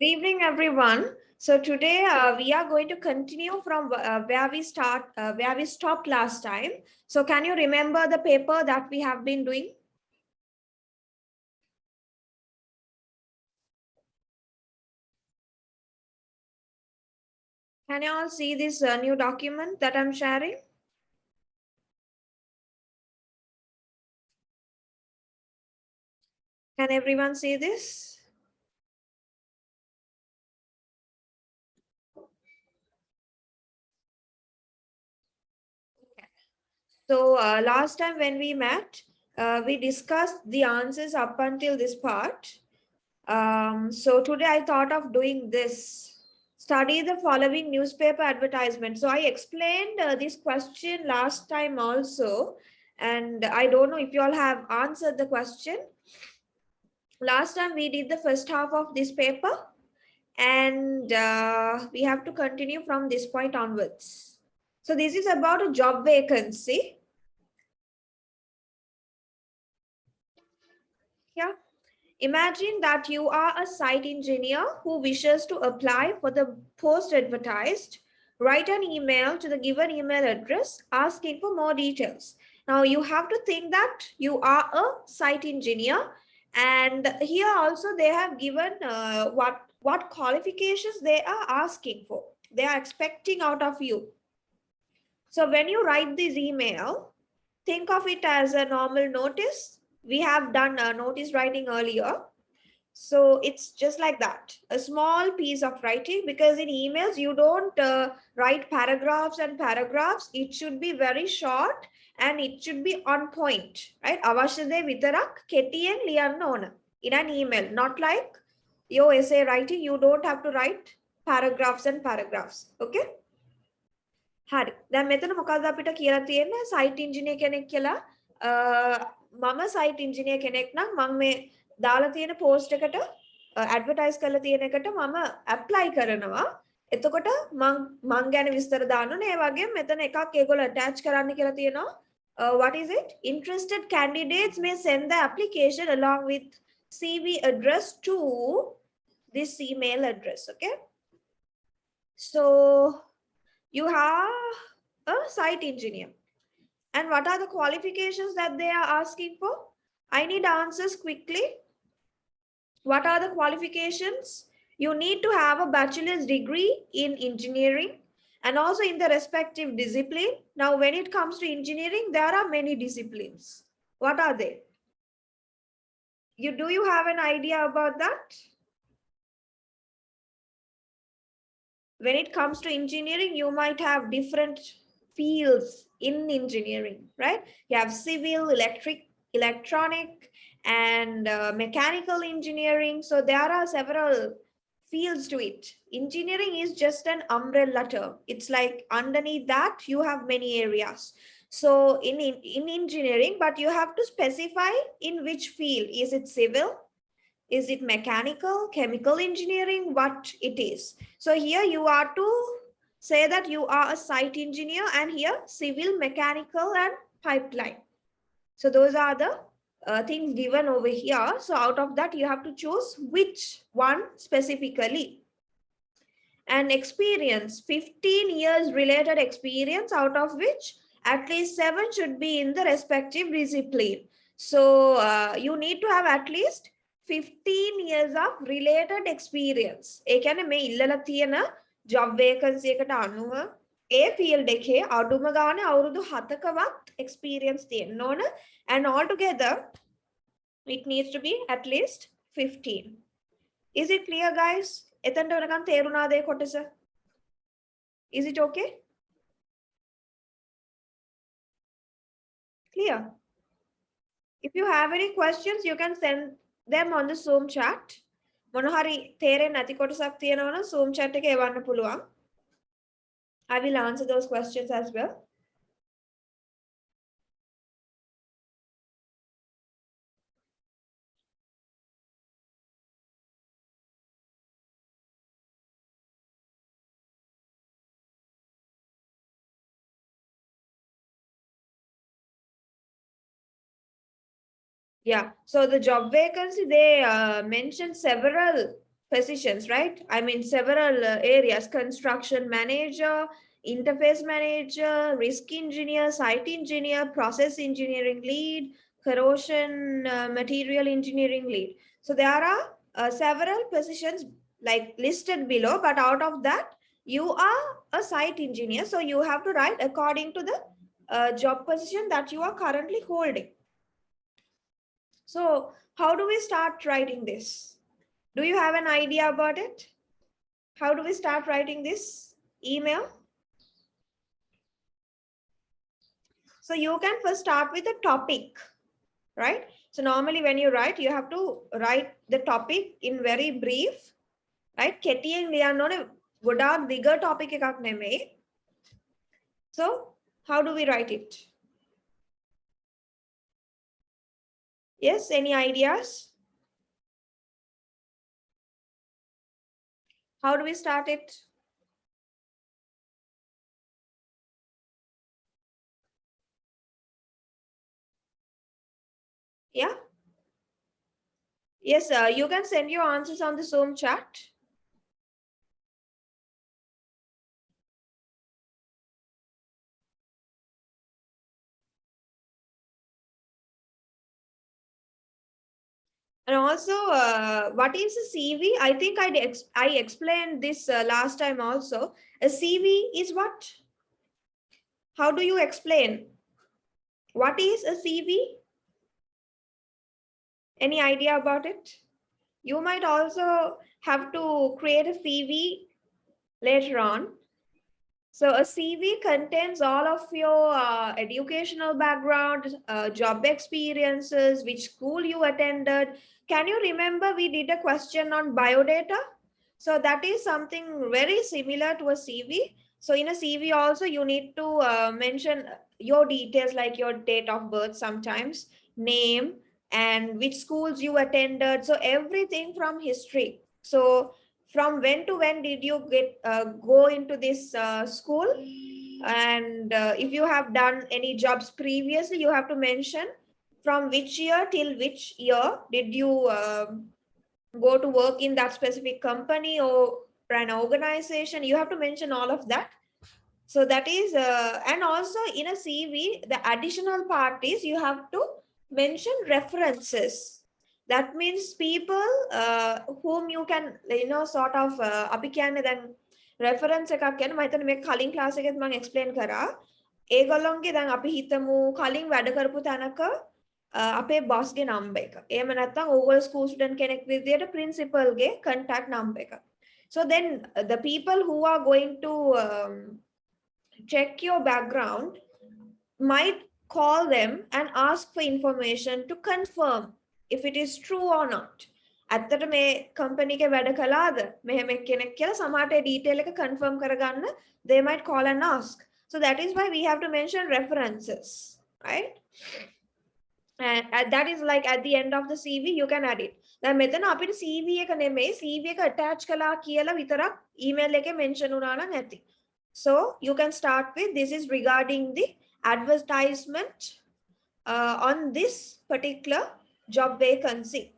Good evening, everyone. So today we are going to continue from where we stopped last time. So can you remember the paper that we have been doing? Can you all see this new document that I'm sharing? Can everyone see this? So last time when we met, we discussed the answers up until this part. So today I thought of doing this. Study the following newspaper advertisement. So I explained this question last time also, and I don't know if you all have answered the question. Last time we did the first half of this paper, and we have to continue from this point onwards. So this is about a job vacancy. Yeah. Imagine that you are a site engineer who wishes to apply for the post advertised. Write an email to the given email address asking for more details. Now you have to think that you are a site engineer, and here also they have given what qualifications they are asking for. They are expecting out of you. So when you write this email, think of it as a normal notice. We have done a notice writing earlier. So it's just like that, a small piece of writing, because in emails you don't write paragraphs and paragraphs. It should be very short and it should be on point, right? Avashade vitarak ketiyen liyanna ona in an email, not like your essay writing. You don't have to write paragraphs and paragraphs. Okay. හරි. දැන් මෙතන මොකද්ද අපිට කියලා තියෙන්නේ site engineer කෙනෙක් කියලා. මම සයිට් ඉන්ජිනියර් කෙනෙක් නම් මම මේ දාලා තියෙන පෝස්ට් එකට ඇඩ්වර්ටයිස් කරලා තියෙන එකට මම ඇප්ලයි කරනවා. එතකොට මං ගැන විස්තර දාන්න ඕනේ. ඒ වගේම මෙතන එකක් ඒගොල්ලෝ ඇටච් කරන්න කියලා තියෙනවා. What is it? Interested candidates may send the application along with CV address to this email address. Okay. So you have a site engineer. And what are the qualifications that they are asking for? I need answers quickly. What are the qualifications? You need to have a bachelor's degree in engineering and also in the respective discipline. Now, when it comes to engineering, there are many disciplines. What are they? Do you have an idea about that? When it comes to engineering, you might have different fields in engineering, right? You have civil, electric, electronic, and mechanical engineering. So there are several fields to it. Engineering is just an umbrella term. It's like underneath that, you have many areas. So in engineering, but you have to specify in which field. Is it civil? Is it mechanical, chemical engineering, what it is? So here you are to say that you are a site engineer, and here civil, mechanical, and pipeline. So those are the things given over here. So out of that, you have to choose which one specifically. And experience, 15 years related experience, out of which at least 7 should be in the respective discipline. So you need to have at least 15 years of related experience. ඒ කියන්නේ මේ ඉල්ලලා තියෙන job vacancy එකට අනුව ඒ field එකේ අඩුම ගානේ අවුරුදු 7කවත් experience තියෙන්න ඕන, and altogether it needs to be at least 15. Is it clear, guys? එතනට වෙනකන් තේරුණාද ඒ කොටස? Is it okay? Clear? If you have any questions, you can send them on the Zoom chat. මොන හරි තේරෙන්නේ නැති කොටසක් තියෙනවා නම් Zoom chat එකේ එවන්න පුළුවන්. I will answer those questions as well. Yeah, so the job vacancy, they mentioned several positions, right? I mean, several areas: construction manager, interface manager, risk engineer, site engineer, process engineering lead, corrosion material engineering lead. So there are several positions like listed below, but out of that, you are a site engineer. So you have to write according to the job position that you are currently holding. So how do we start writing this? Do you have an idea about it? How do we start writing this email? So you can first start with a topic, right? So normally when you write, you have to write the topic in very brief, right? කෙටියෙන් ලියන්න ඕනේ ගොඩාක් bigger topic එකක් නෙමෙයි. So how do we write it? Yes, any ideas? How do we start it? Yeah. Yes, you can send your answers on the Zoom chat. And also, what is a CV? I think I explained this last time also. A CV is what? How do you explain? What is a CV? Any idea about it? You might also have to create a CV later on. So a CV contains all of your educational background, job experiences, which school you attended. Can you remember we did a question on biodata? So that is something very similar to a CV. So in a CV also you need to mention your details like your date of birth sometimes, name, and which schools you attended. So everything from history. So from when to when did you go into this school, and if you have done any jobs previously, you have to mention from which year till which year did you go to work in that specific company or an organization. You have to mention all of that. So that is and also in a CV the additional part is you have to mention references. That means people whom you can sort of අපි කියන්නේ දැන් reference එකක් කියන්නේ මම හිතන්නේ මේ කලින් class එකෙත් මම explain කරා. ඒගොල්ලොන්ගේ දැන් අපි හිතමු කලින් වැඩ කරපු තැනක අපේ boss ගේ number එක. එහෙම නැත්නම් ඕගොල්ලෝ school student කෙනෙක් විදියට principal ගේ contact number එක. So then the people who are going to check your background might call them and ask for information to confirm if it is true or not. ඇත්තට මේ company එකේ වැඩ කළාද මෙහෙම කෙනෙක් කියලා සමහරට detail එක confirm කරගන්න they might call and ask. So that is why we have to mention references, right? And that is like at the end of the CV you can add it. දැන් මෙතන අපිට CV එක නෙමෙයි CV එක attach කළා කියලා විතරක් email එකේ mention වුණා නම් ඇති. So you can start with this is regarding the advertisement on this particular job vacancy.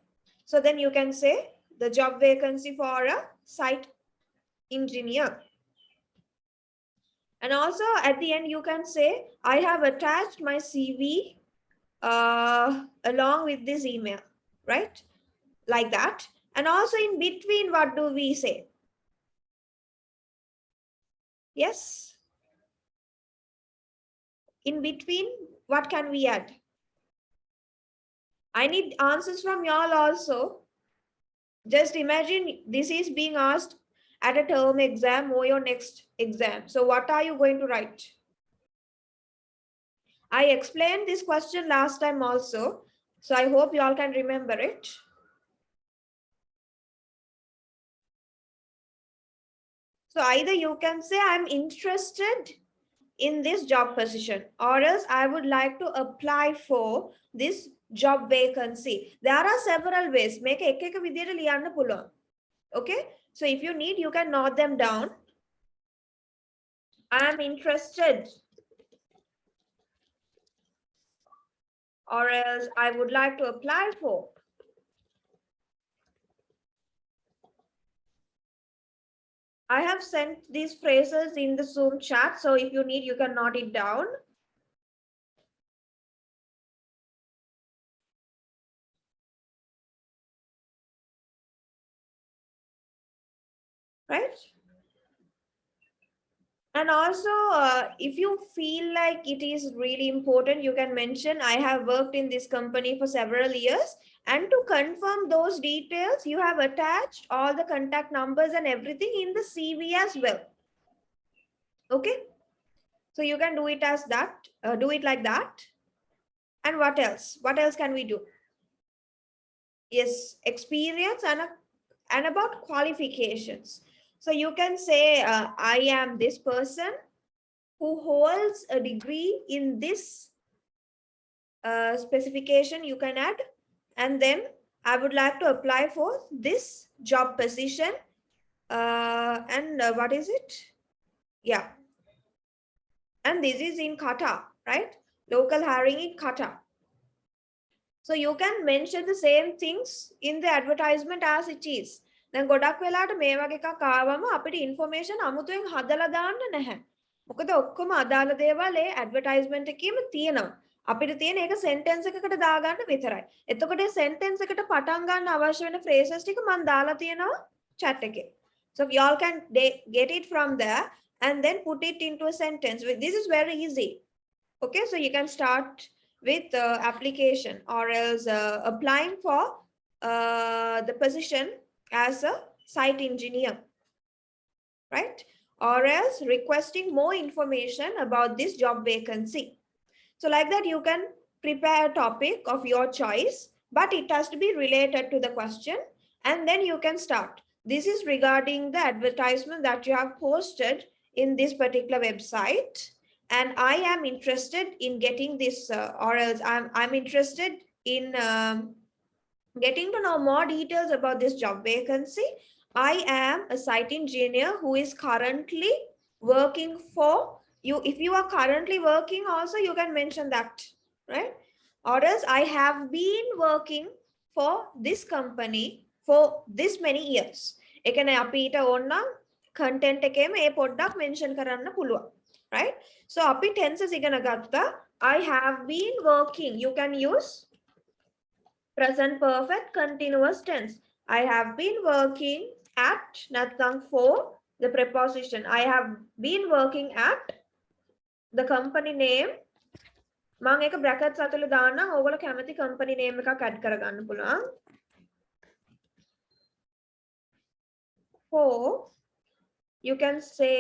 So then you can say the job vacancy for a site engineer. And also at the end you can say I have attached my CV along with this email, right? Like that. And also in between, what do we say? Yes. In between, what can we add? I need answers from y'all also. Just imagine this is being asked at a term exam or your next exam. So what are you going to write? I explained this question last time also. So I hope you all can remember it. So either you can say I'm interested in this job position, or else I would like to apply for this job vacancy. There are several ways. Make එක එක විදියට ලියන්න පුළුවන්. Okay? So if you need, you can note them down. I am interested, or else I would like to apply for. I have sent these phrases in the Zoom chat, so if you need, you can note it down. Right? And also, if you feel like it is really important, you can mention, I have worked in this company for several years. And to confirm those details, you have attached all the contact numbers and everything in the CV as well. Okay. So you can do it as that, do it like that. And what else? What else can we do? Yes, experience and about qualifications. So you can say, I am this person who holds a degree in this specification, you can add. And then I would like to apply for this job position. What is it? Yeah. And this is in Qatar, right? Local hiring in Qatar. So you can mention the same things in the advertisement as it is. Then ගොඩක් වෙලාට මේ වගේ එකක් ආවම අපිට information අමුතුවෙන් හදලා දාන්න නැහැ. මොකද ඔක්කොම අදාළ දේවල් ඒ advertisement එකේම තියෙනවා. අපිට තියෙන ඒක sentence එකකට දාගන්න විතරයි. එතකොට ඒ sentence එකට පටන් ගන්න අවශ්‍ය වෙන phrases ටික මම දාලා තියෙනවා chat එකේ. So y'all can get it from there and then put it into a sentence. This is very easy. Okay, so you can start with application or else applying for the position as a site engineer, right? Or else requesting more information about this job vacancy. So like that, you can prepare a topic of your choice, but it has to be related to the question. And then you can start. This is regarding the advertisement that you have posted in this particular website. And I am interested in getting this, or else I'm interested in getting to know more details about this job vacancy. I am a site engineer who is currently working for you. If you are currently working also, you can mention that, right? Or else I have been working for this company for this many years. එකනේ අපිට ඕන content එකේම ඒ පොඩ්ඩක් mention කරන්න පුළුවන්. Right? So api tenses igana gatta. I have been working. You can use present perfect continuous tense. I have been working at nathang for the preposition. I have been working at the company name. මම එක brackets අතුලේ දාන්න ඕගොල්ලෝ කැමති company name එකක් add කරගන්න පුළුවන්. For you can say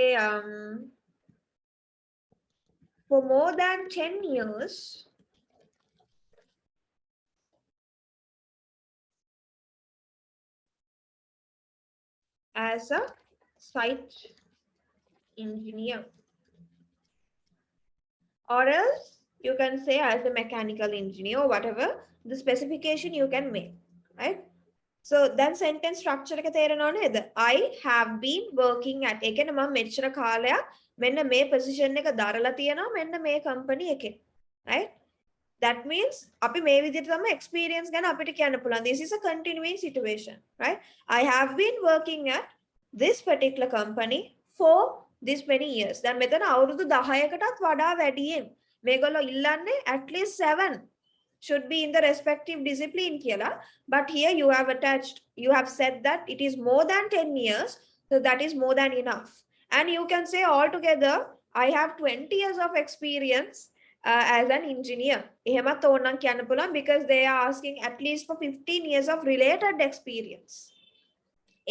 for more than 10 years, as a site engineer. Or else you can say as a mechanical engineer or whatever the specification you can make, right? So then sentence structure එක තේරෙනව නේද? I have been working at. ඒ කියන්නේ මම මෙච්චර කාලයක් මෙන්න මේ position එක දරලා තියෙනවා මෙන්න මේ company එකේ. Right? That means අපි මේ විදිහට තමයි experience ගැන අපිට කියන්න පුළුවන්. This is a continuing situation, right? I have been working at this particular company for this many years. දැන් මෙතන අවුරුදු 10කටත් වඩා වැඩියෙන් මේගොල්ලෝ ඉල්ලන්නේ at least 7 should be in the respective discipline කියලා. But here you have attached, you have said that it is more than 10 years, so that is more than enough. And you can say altogether, I have 20 years of experience as an engineer. එහෙමත් ඕනනම් කියන්න පුළුවන් because they are asking at least for 15 years of related experience.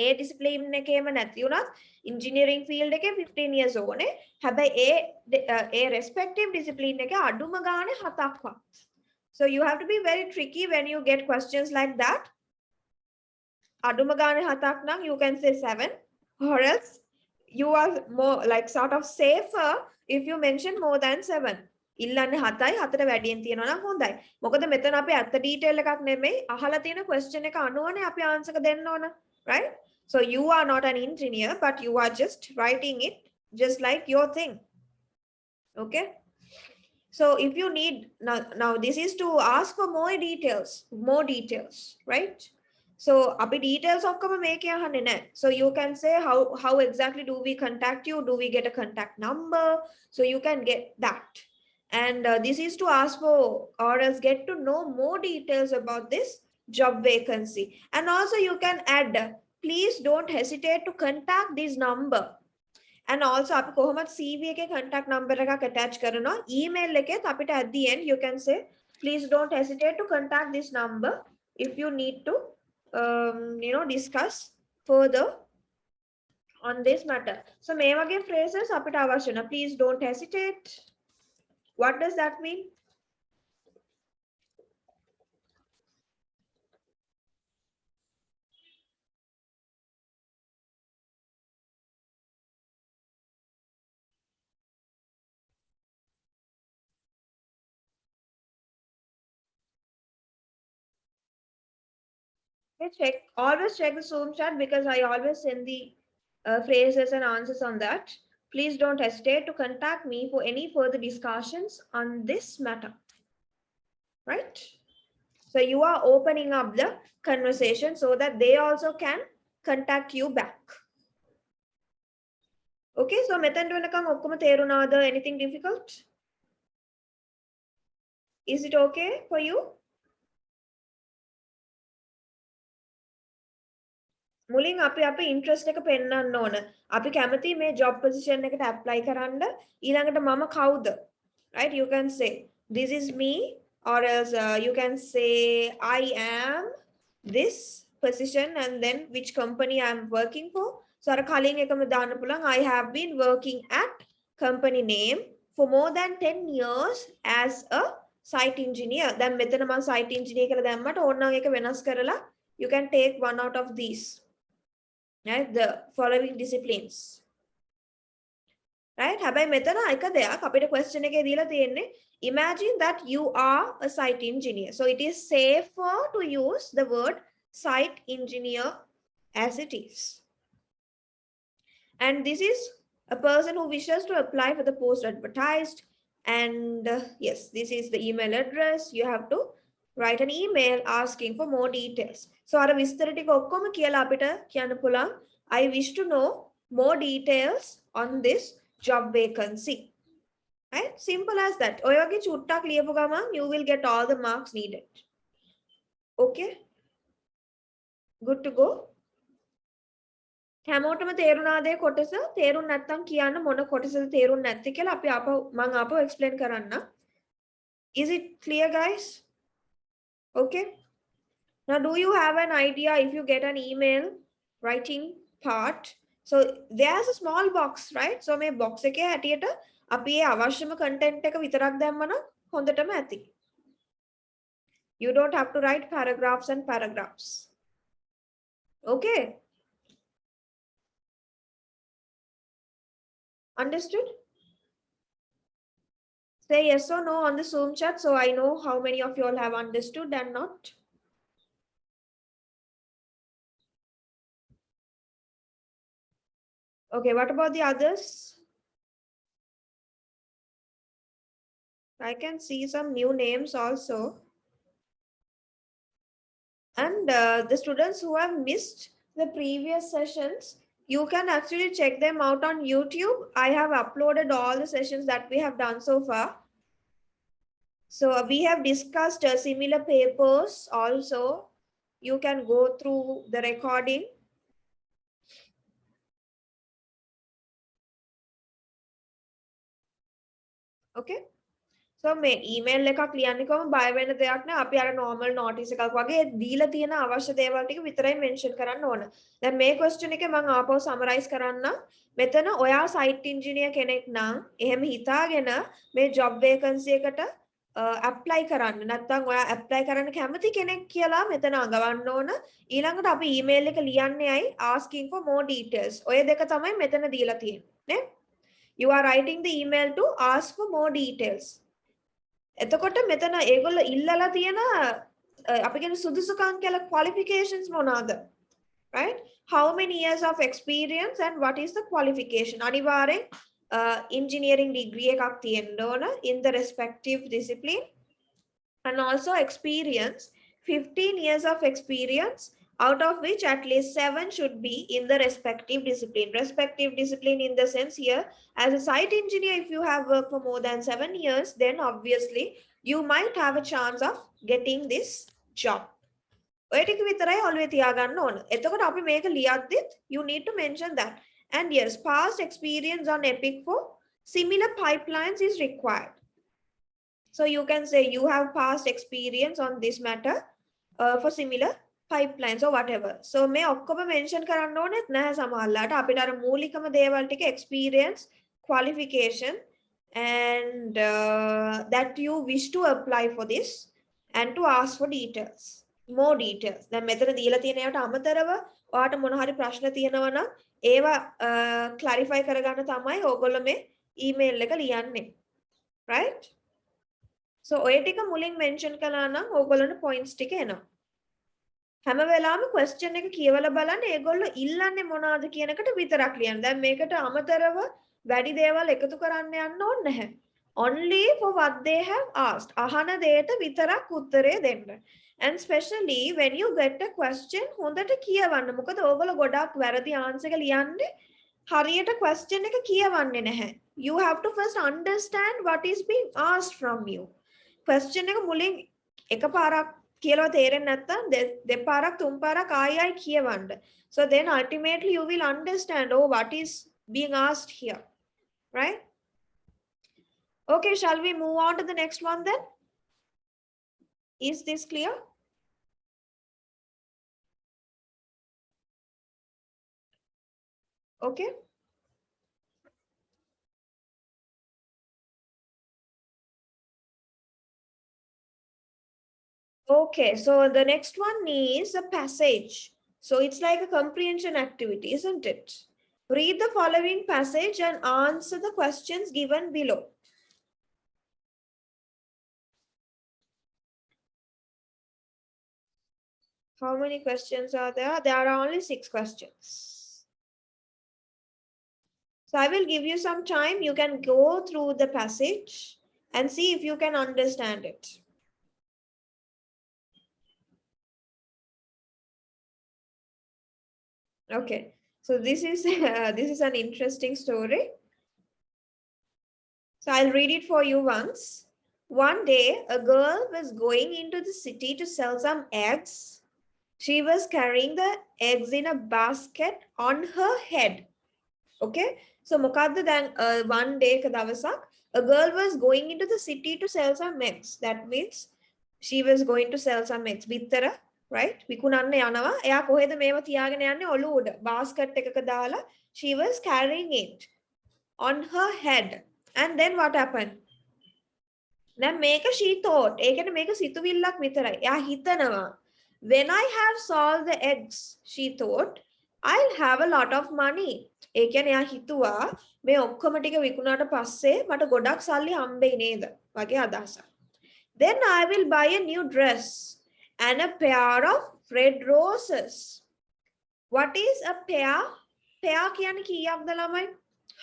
A discipline එකේම නැති වුණත් engineering field එකේ 15 years ඕනේ. හැබැයි ඒ respective discipline එකේ අඩුම ගානේ 7ක්වත්. So you have to be very tricky when you get questions like that. අඩුම ගානේ 7ක් නම් you can say 7, or else you are more like sort of safer if you mention more than 7. ඉල්ලන්නේ 7යි 7ට වැඩියෙන් තියෙනවා නම් හොඳයි. මොකද මෙතන අපි අත detail එකක් නෙමෙයි අහලා තියෙන question එක අනුවනේ අපි answer එක දෙන්න ඕන, right? So you are not an engineer, but you are just writing it just like your thing. Okay? So if you need, now this is to ask for more details, right? So අපි details ඔක්කොම මේකේ අහන්නේ නැහැ. So you can say how exactly do we contact you? Do we get a contact number? So you can get that. And this is to ask for or else get to know more details about this job vacancy. And also you can add, please don't hesitate to contact this number. And also අපි කොහොමද CV එකේ contact number එකක් attach කරනවා. Email එකේත් අපිට at the end you can say, please don't hesitate to contact this number if you need to discuss further on this matter. So මේ වගේ phrases අපිට අවශ්‍ය නැහැ. Please don't hesitate. What does that mean? Always check the Zoom chat because I always send the phrases and answers on that. Please don't hesitate to contact me for any further discussions on this matter. Right? So you are opening up the conversation so that they also can contact you back. Okay, so මෙතෙන්ට වෙනකන් ඔක්කොම තේරුණාද? Anything difficult? Is it okay for you? මුලින් අපි interest එක පෙන්නන්න ඕන. අපි කැමති මේ job position එකට apply කරන්න. ඊළඟට මම කවුද? Right? You can say this is me, or else you can say I am this position and then which company I am working for. So අර කලින් එකම දාන්න පුළුවන්. I have been working at company name for more than 10 years as a site engineer. දැන් මෙතන මම site engineer කියලා දැම්මට ඕනනම් එක වෙනස් කරලා you can take one out of these. Right? The following disciplines. Right? හැබැයි මෙතන එක දෙයක් අපිට question එකේ දීලා තියෙන්නේ, imagine that you are a site engineer. So it is safer to use the word site engineer as it is. And this is a person who wishes to apply for the post advertised. And yes, this is the email address. You have to write an email asking for more details. So අර විස්තර ටික ඔක්කොම කියලා අපිට කියන්න පුළුවන්, I wish to know more details on this job vacancy. Right? Simple as that. ඔය වගේ චුට්ටක් ලියපු ගමන් you will get all the marks needed. Okay? Good to go? හැමෝටම තේරුණාද කොටස? තේරුම් නැත්නම් කියන්න මොන කොටසද තේරුම් නැත්තේ කියලා අපි මම explain කරන්න. Is it clear, guys? Okay. Now, do you have an idea if you get an email writing part? So there's a small box, right? So මේ box එකේ හැටියට අපි ඒ අවශ්‍යම content එක විතරක් දැම්මනම් හොඳටම ඇති. You don't have to write paragraphs and paragraphs. Okay. Understood? Say yes or no on the Zoom chat so I know how many of you all have understood and not. Okay, what about the others? I can see some new names also. And the students who have missed the previous sessions, you can actually check them out on YouTube. I have uploaded all the sessions that we have done so far. So we have discussed similar papers also. You can go through the recording. Okay. So මේ email එකක් ලියන්නේ කොහොම බය වෙන දෙයක් නෑ. අපි අර normal notice එකක් වගේ දීලා තියෙන අවශ්‍ය දේවල් ටික විතරයි mention කරන්න ඕන. දැන් මේ question එකේ මම ආපහු summarize කරන්න. මෙතන ඔයා site engineer කෙනෙක් නම් එහෙම හිතාගෙන මේ job vacancy එකට apply කරන්න. නැත්නම් ඔයා apply කරන්න කැමති කෙනෙක් කියලා මෙතන අඟවන්න ඕන. ඊළඟට අපි email එක ලියන්නේ අයි asking for more details. ඔය දෙක තමයි මෙතන දීලා තියෙන්නේ. You are writing the email to ask for more details. එතකොට මෙතන ඒගොල්ලෝ ඉල්ලලා තියෙන අපි කියන සුදුසුකම් කියලා qualifications මොනවාද? Right? How many years of experience and what is the qualification? අනිවාර්යෙන් engineering degree එකක් තියෙන්න ඕන in the respective discipline, and also experience 15 years of experience out of which at least 7 should be in the respective discipline. Respective discipline in the sense here, as a site engineer, if you have worked for more than 7 years, then obviously you might have a chance of getting this job. ඔය ටික විතරයි ඔළුවේ තියාගන්න ඕන. එතකොට අපි මේක ලියද්දිත් you need to mention that. And yes, past experience on Epic for similar pipelines is required. So you can say you have past experience on this matter for similar pipelines or whatever. So මේ ඔක්කොම mention කරන්න ඕනෙත් නැහැ සමහරලාට. අපිට අර මූලිකම දේවල් ටික experience, qualification and that you wish to apply for this and to ask for details. More details. දැන් මෙතන දීලා තියෙන ඒවාට අමතරව ඔයාට මොන හරි ප්‍රශ්න තියෙනවා නම් ඒවා clarify කරගන්න තමයි ඕගොල්ලෝ මේ email එක ලියන්නේ. Right? So ඔය ටික මුලින් mention කළා නම් ඕගොල්ලන්ට points ටික එනවා. හැම වෙලාවෙම question එක කියවලා බලන්න ඒගොල්ලෝ ඉල්ලන්නේ මොනවද කියන එකට විතරක් ලියන්න. දැන් මේකට අමතරව වැඩි දේවල් එකතු කරන්න යන්න ඕනේ නැහැ. Only for what they have asked. අහන දෙයට විතරක් උත්තරේ දෙන්න. And especially when you get a question හොඳට කියවන්න. මොකද ඕගොල්ලෝ ගොඩක් වැරදි answer එක ලියන්නේ හරියට question එක කියවන්නේ නැහැ. You have to first understand what is being asked from you. Question එක මුලින් එකපාරක් කියලා තේරෙන්නේ නැත්නම් දෙපාරක් තුන්පාරක් ආයෙ කියවන්න. So then ultimately you will understand what is being asked here. Right? Okay, shall we move on to the next one then? Is this clear? Okay. Okay, so the next one is a passage. So it's like a comprehension activity, isn't it? Read the following passage and answer the questions given below. How many questions are there? There are only 6 questions. So I will give you some time. You can go through the passage and see if you can understand it. Okay, so this is an interesting story. So I'll read it for you once. One day, a girl was going into the city to sell some eggs. She was carrying the eggs in a basket on her head. Okay, so මොකද්ද දැන් one day දවසක් a girl was going into the city to sell some eggs. That means she was going to sell some eggs. බිත්තර, right? විකුණන්න යනවා. එයා කොහෙද මේව තියාගෙන යන්නේ? ඔළුව උඩ. basket එකක දාලා she was carrying it on her head. And then what happened? දැන් මේක she thought. ඒ කියන්නේ මේක සිතුවිල්ලක් විතරයි. එයා හිතනවා. When I have sold the eggs, she thought, I'll have a lot of money. ඒ කියන්නේ එයා හිතුවා මේ ඔක්කොම ටික විකුණාට පස්සේ මට ගොඩක් සල්ලි හම්බෙයි නේද? වගේ අදහසක්. Then I will buy a new dress and a pair of red roses. What is a pair? Pair කියන්නේ කීයක්ද ළමයි?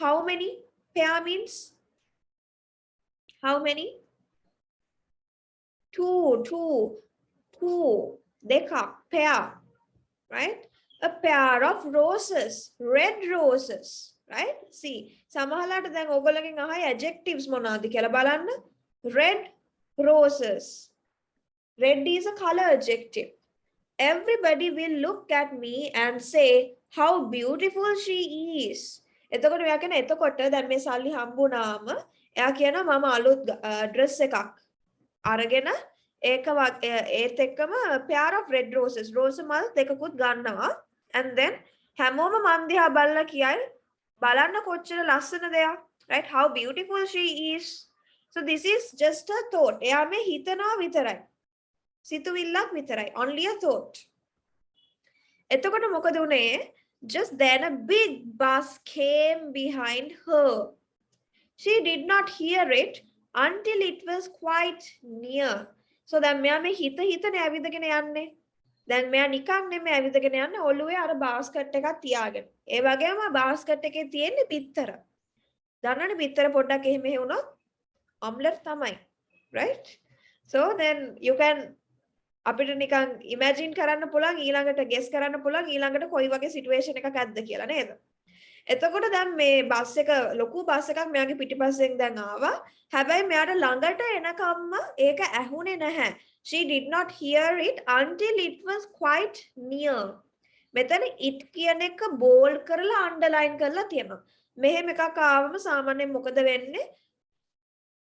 How many? Pair means how many? Two. Dekak, pair, right? A pair of roses, red roses, right? See, සමහරලාට දැන් ඔයගොල්ලෝගෙන් අහයි adjectives මොනවාද කියලා බලන්න. Red roses. Red is a color adjective. Everybody will look at me and say how beautiful she is. එතකොට එයා කියන එතකොට දැන් මේ සල්ලි හම්බුනාම එයා කියනවා මම අලුත් dress එකක් අරගෙන ඒත් එක්කම pair of red roses rose මල් දෙකකුත් ගන්නවා and then හැමෝම මන් දිහා බලලා කියයි බලන්න කොච්චර ලස්සන දෙයක්, right? How beautiful she is. So this is just a thought. එයා මේ හිතනවා විතරයි. සිතුවිල්ලක් විතරයි. Only a thought. එතකොට මොකද උනේ? Just then a big bus came behind her. She did not hear it until it was quite near. So දැන් මෙයා මේ හිතනේ ඇවිදගෙන යන්නේ. දැන් මෙයා නිකන් නෙමෙයි ඇවිදගෙන යන්නේ ඔළුවේ අර බාස්කට් එකක් තියාගෙන. ඒ වගේම බාස්කට් එකේ තියෙන්නේ පිත්තර. දන්නවනේ පිත්තර පොඩ්ඩක් එහෙම වුණොත් ඔම්ලට් තමයි. Right? So then you can අපිට නිකන් imagine කරන්න පුළුවන් ඊළඟට guess කරන්න පුළුවන් ඊළඟට කොයි වගේ situation එකක් ඇද්ද කියලා නේද? එතකොට දැන් මේ බස් එක ලොකු බස් එකක් මෙයාගේ පිටිපස්සෙන් දැන් ආවා. හැබැයි මෙයාට ළඟට එනකම්ම ඒක ඇහුනේ නැහැ. She did not hear it until it was quite near. මෙතන it කියන එක bold කරලා underline කරලා තියෙනවා. මෙහෙම එකක් ආවම සාමාන්‍යයෙන් මොකද වෙන්නේ?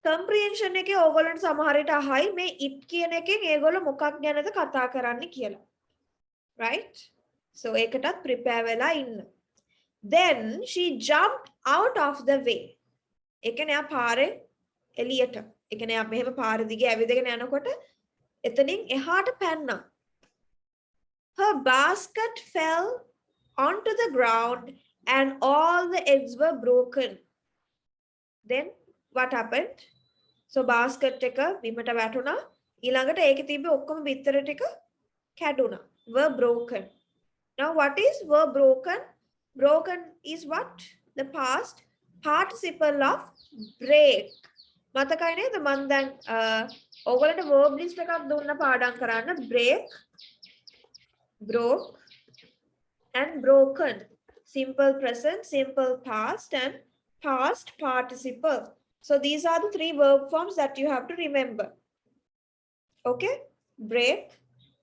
Comprehension එකේ ඕගොල්ලන්ට සමහර විට අහයි මේ it කියන එකෙන් ඒගොල්ලෝ මොකක් ගැනද කතා කරන්නේ කියලා. Right? So ඒකටත් prepare වෙලා ඉන්න. Then she jumped out of the way. ඒ කියන්නේ ආ පාරේ එළියට. ඒ කියන්නේ ආ මෙහෙම පාර දිගේ ඇවිදගෙන යනකොට එතනින් එහාට පැන්නා. Her basket fell onto the ground and all the eggs were broken. Then what happened? So basket එක බිමට වැටුණා. ඊළඟට ඒකේ තිබ්බ ඔක්කොම බිත්තර ටික කැඩුණා. Were broken. Now what is were broken? Broken is what? The past participle of break. මතකයි නේද මම දැන් ඔයගොල්ලන්ට verb list එකක් දුන්න පාඩම් කරන්න. Break, broke and broken. Simple present, simple past and past participle. So these are the three verb forms that you have to remember. Okay? Break,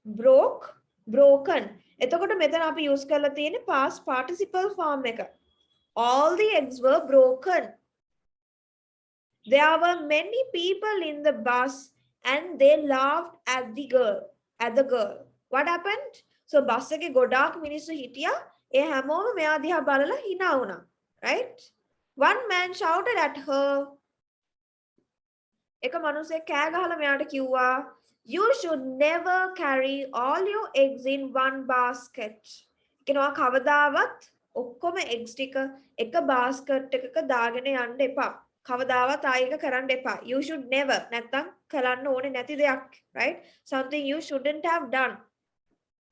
broke, broken. එතකොට මෙතන අපි use කරලා තියෙන්නේ past participle form එක. All the eggs were broken. There were many people in the bus and they laughed at the girl. What happened? So bus එකේ ගොඩාක් මිනිස්සු හිටියා. ඒ හැමෝම මෙයා දිහා බලලා hina වුණා. Right? One man shouted at her. එක මිනිහෙක් කෑ ගහලා මෙයාට කිව්වා, you should never carry all your eggs in one basket. කියනවා කවදාවත් ඔක්කොම eggs ටික එක basket එකක දාගෙන යන්න එපා. කවදාවත් ආයෙක කරන්න එපා. You should never. නැත්තම් කරන්න ඕනේ නැති දෙයක්. Right? Something you shouldn't have done.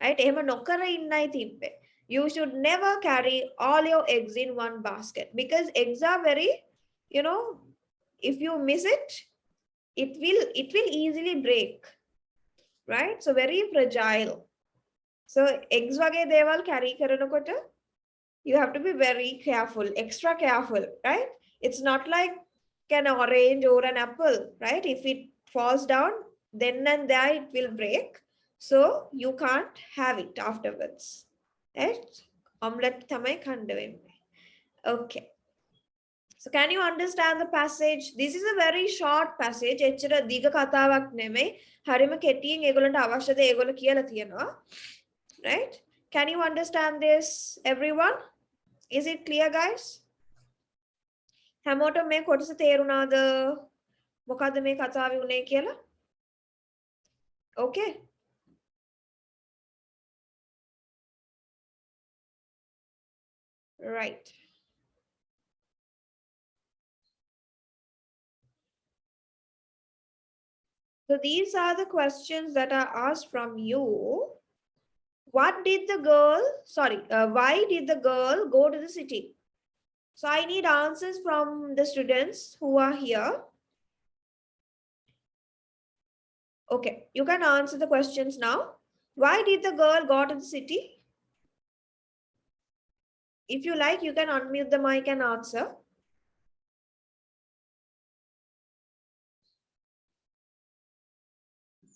Right? එහෙම නොකර ඉන්නයි තිබ්බේ. You should never carry all your eggs in one basket because eggs are very, you know, if you miss it, it will easily break. Right? So very fragile. So eggs wage දේවල් carry කරනකොට you have to be very careful, extra careful, right? It's not like an orange or an apple, right? If it falls down, then and there it will break. So you can't have it afterwards. Right? Omelette thamai khanda wenne. Okay. So can you understand the passage? This is a very short passage. එච්චර දීඝ කතාවක් නෙමෙයි. හරිම කෙටියෙන් ඒගොල්ලන්ට අවශ්‍ය දේ ඒගොල්ලෝ කියලා තියෙනවා. Right? Can you understand this, everyone? Is it clear, guys? හැමෝටම මේ කොටස තේරුණාද? මොකද්ද මේ කතාවේ උනේ කියලා? Okay. Right. So these are the questions that are asked from you. What did the girl, why did the girl go to the city? So I need answers from the students who are here. Okay, you can answer the questions now. Why did the girl go to the city? If you like, you can unmute the mic and answer.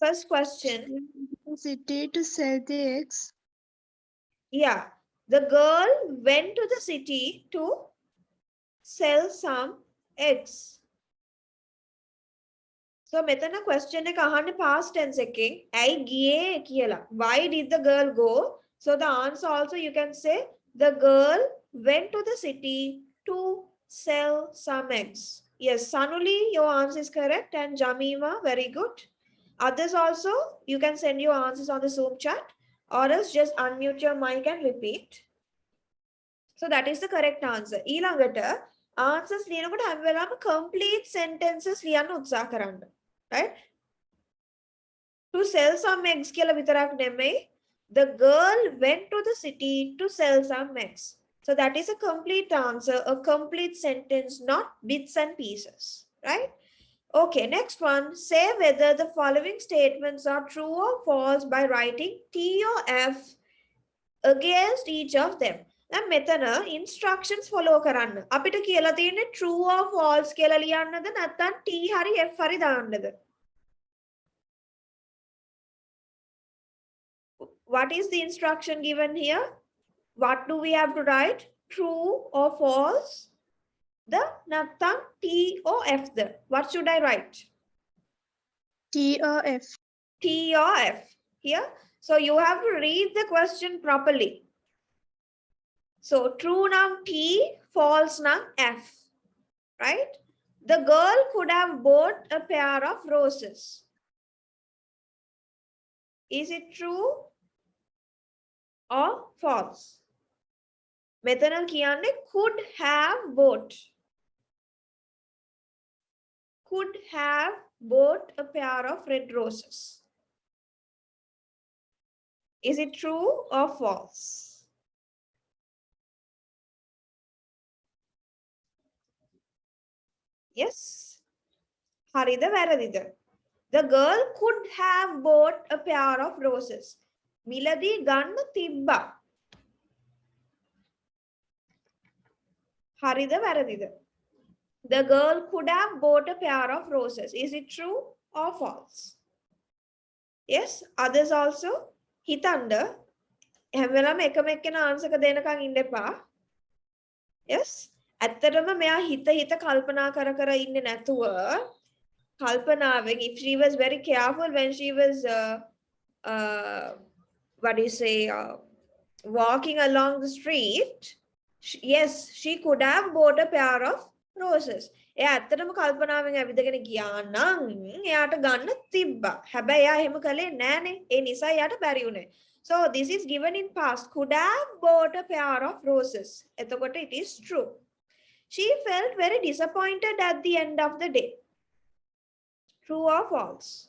First question. City to sell the eggs. Yeah, the girl went to the city to sell some eggs. So මෙතන question එක අහන්නේ past tense එකෙන් ඇයි ගියේ කියලා. Why did the girl go? So the answer also you can say the girl went to the city to sell some eggs. Yes, Sanuli, your answer is correct, and Jamima, very good. Others also, you can send your answers on the Zoom chat or else just unmute your mic and repeat. So that is the correct answer. ඊළඟට answers ලියනකොට හැම වෙලාවෙම complete sentences ලියන්න උත්සාහ කරන්න. Right? To sell some eggs කියලා විතරක් නෙමෙයි. The girl went to the city to sell some eggs. So that is a complete answer, a complete sentence, not bits and pieces. Right? Okay, next one. Say whether the following statements are true or false by writing T or F against each of them. දැන් මෙතන instructions follow කරන්න. අපිට කියලා තියෙන්නේ true or false කියලා ලියන්නද නැත්නම් T හරි F හරි දාන්නද? What is the instruction given here? What do we have to write? True or false? The නැත්නම් T or F the? What should I write? T or F. T or F here. So you have to read the question properly. So true now T, false now F, right? The girl could have bought a pair of roses. Is it true or false? මෙතන කියන්නේ could have bought. Could have bought a pair of red roses. Is it true or false? Yes. හරිද වැරදිද? The girl could have bought a pair of roses. මිලදී ගන්න තිබ්බා. හරිද වැරදිද? The girl could have bought a pair of roses. Is it true or false? Yes. Others also. හිතන්න හැම වෙලාවෙම එකම එක්කෙනා ආන්සර් එක දෙනකන් ඉන්න එපා. Yes. ඇත්තටම මෙයා හිත කල්පනා කර ඉන්නේ නැතුව කල්පනාවෙන් if she was very careful when she was what do you say walking along the street, yes, she could have bought a pair of roses. එයා ඇත්තටම කල්පනාවෙන් ඇවිදගෙන ගියා නම් එයාට ගන්න තිබ්බා. හැබැයි එයා එහෙම කළේ නෑනේ. ඒ නිසා එයාට බැරි වුණේ. So this is given in past. Could have bought a pair of roses. එතකොට it is true. She felt very disappointed at the end of the day. True or false?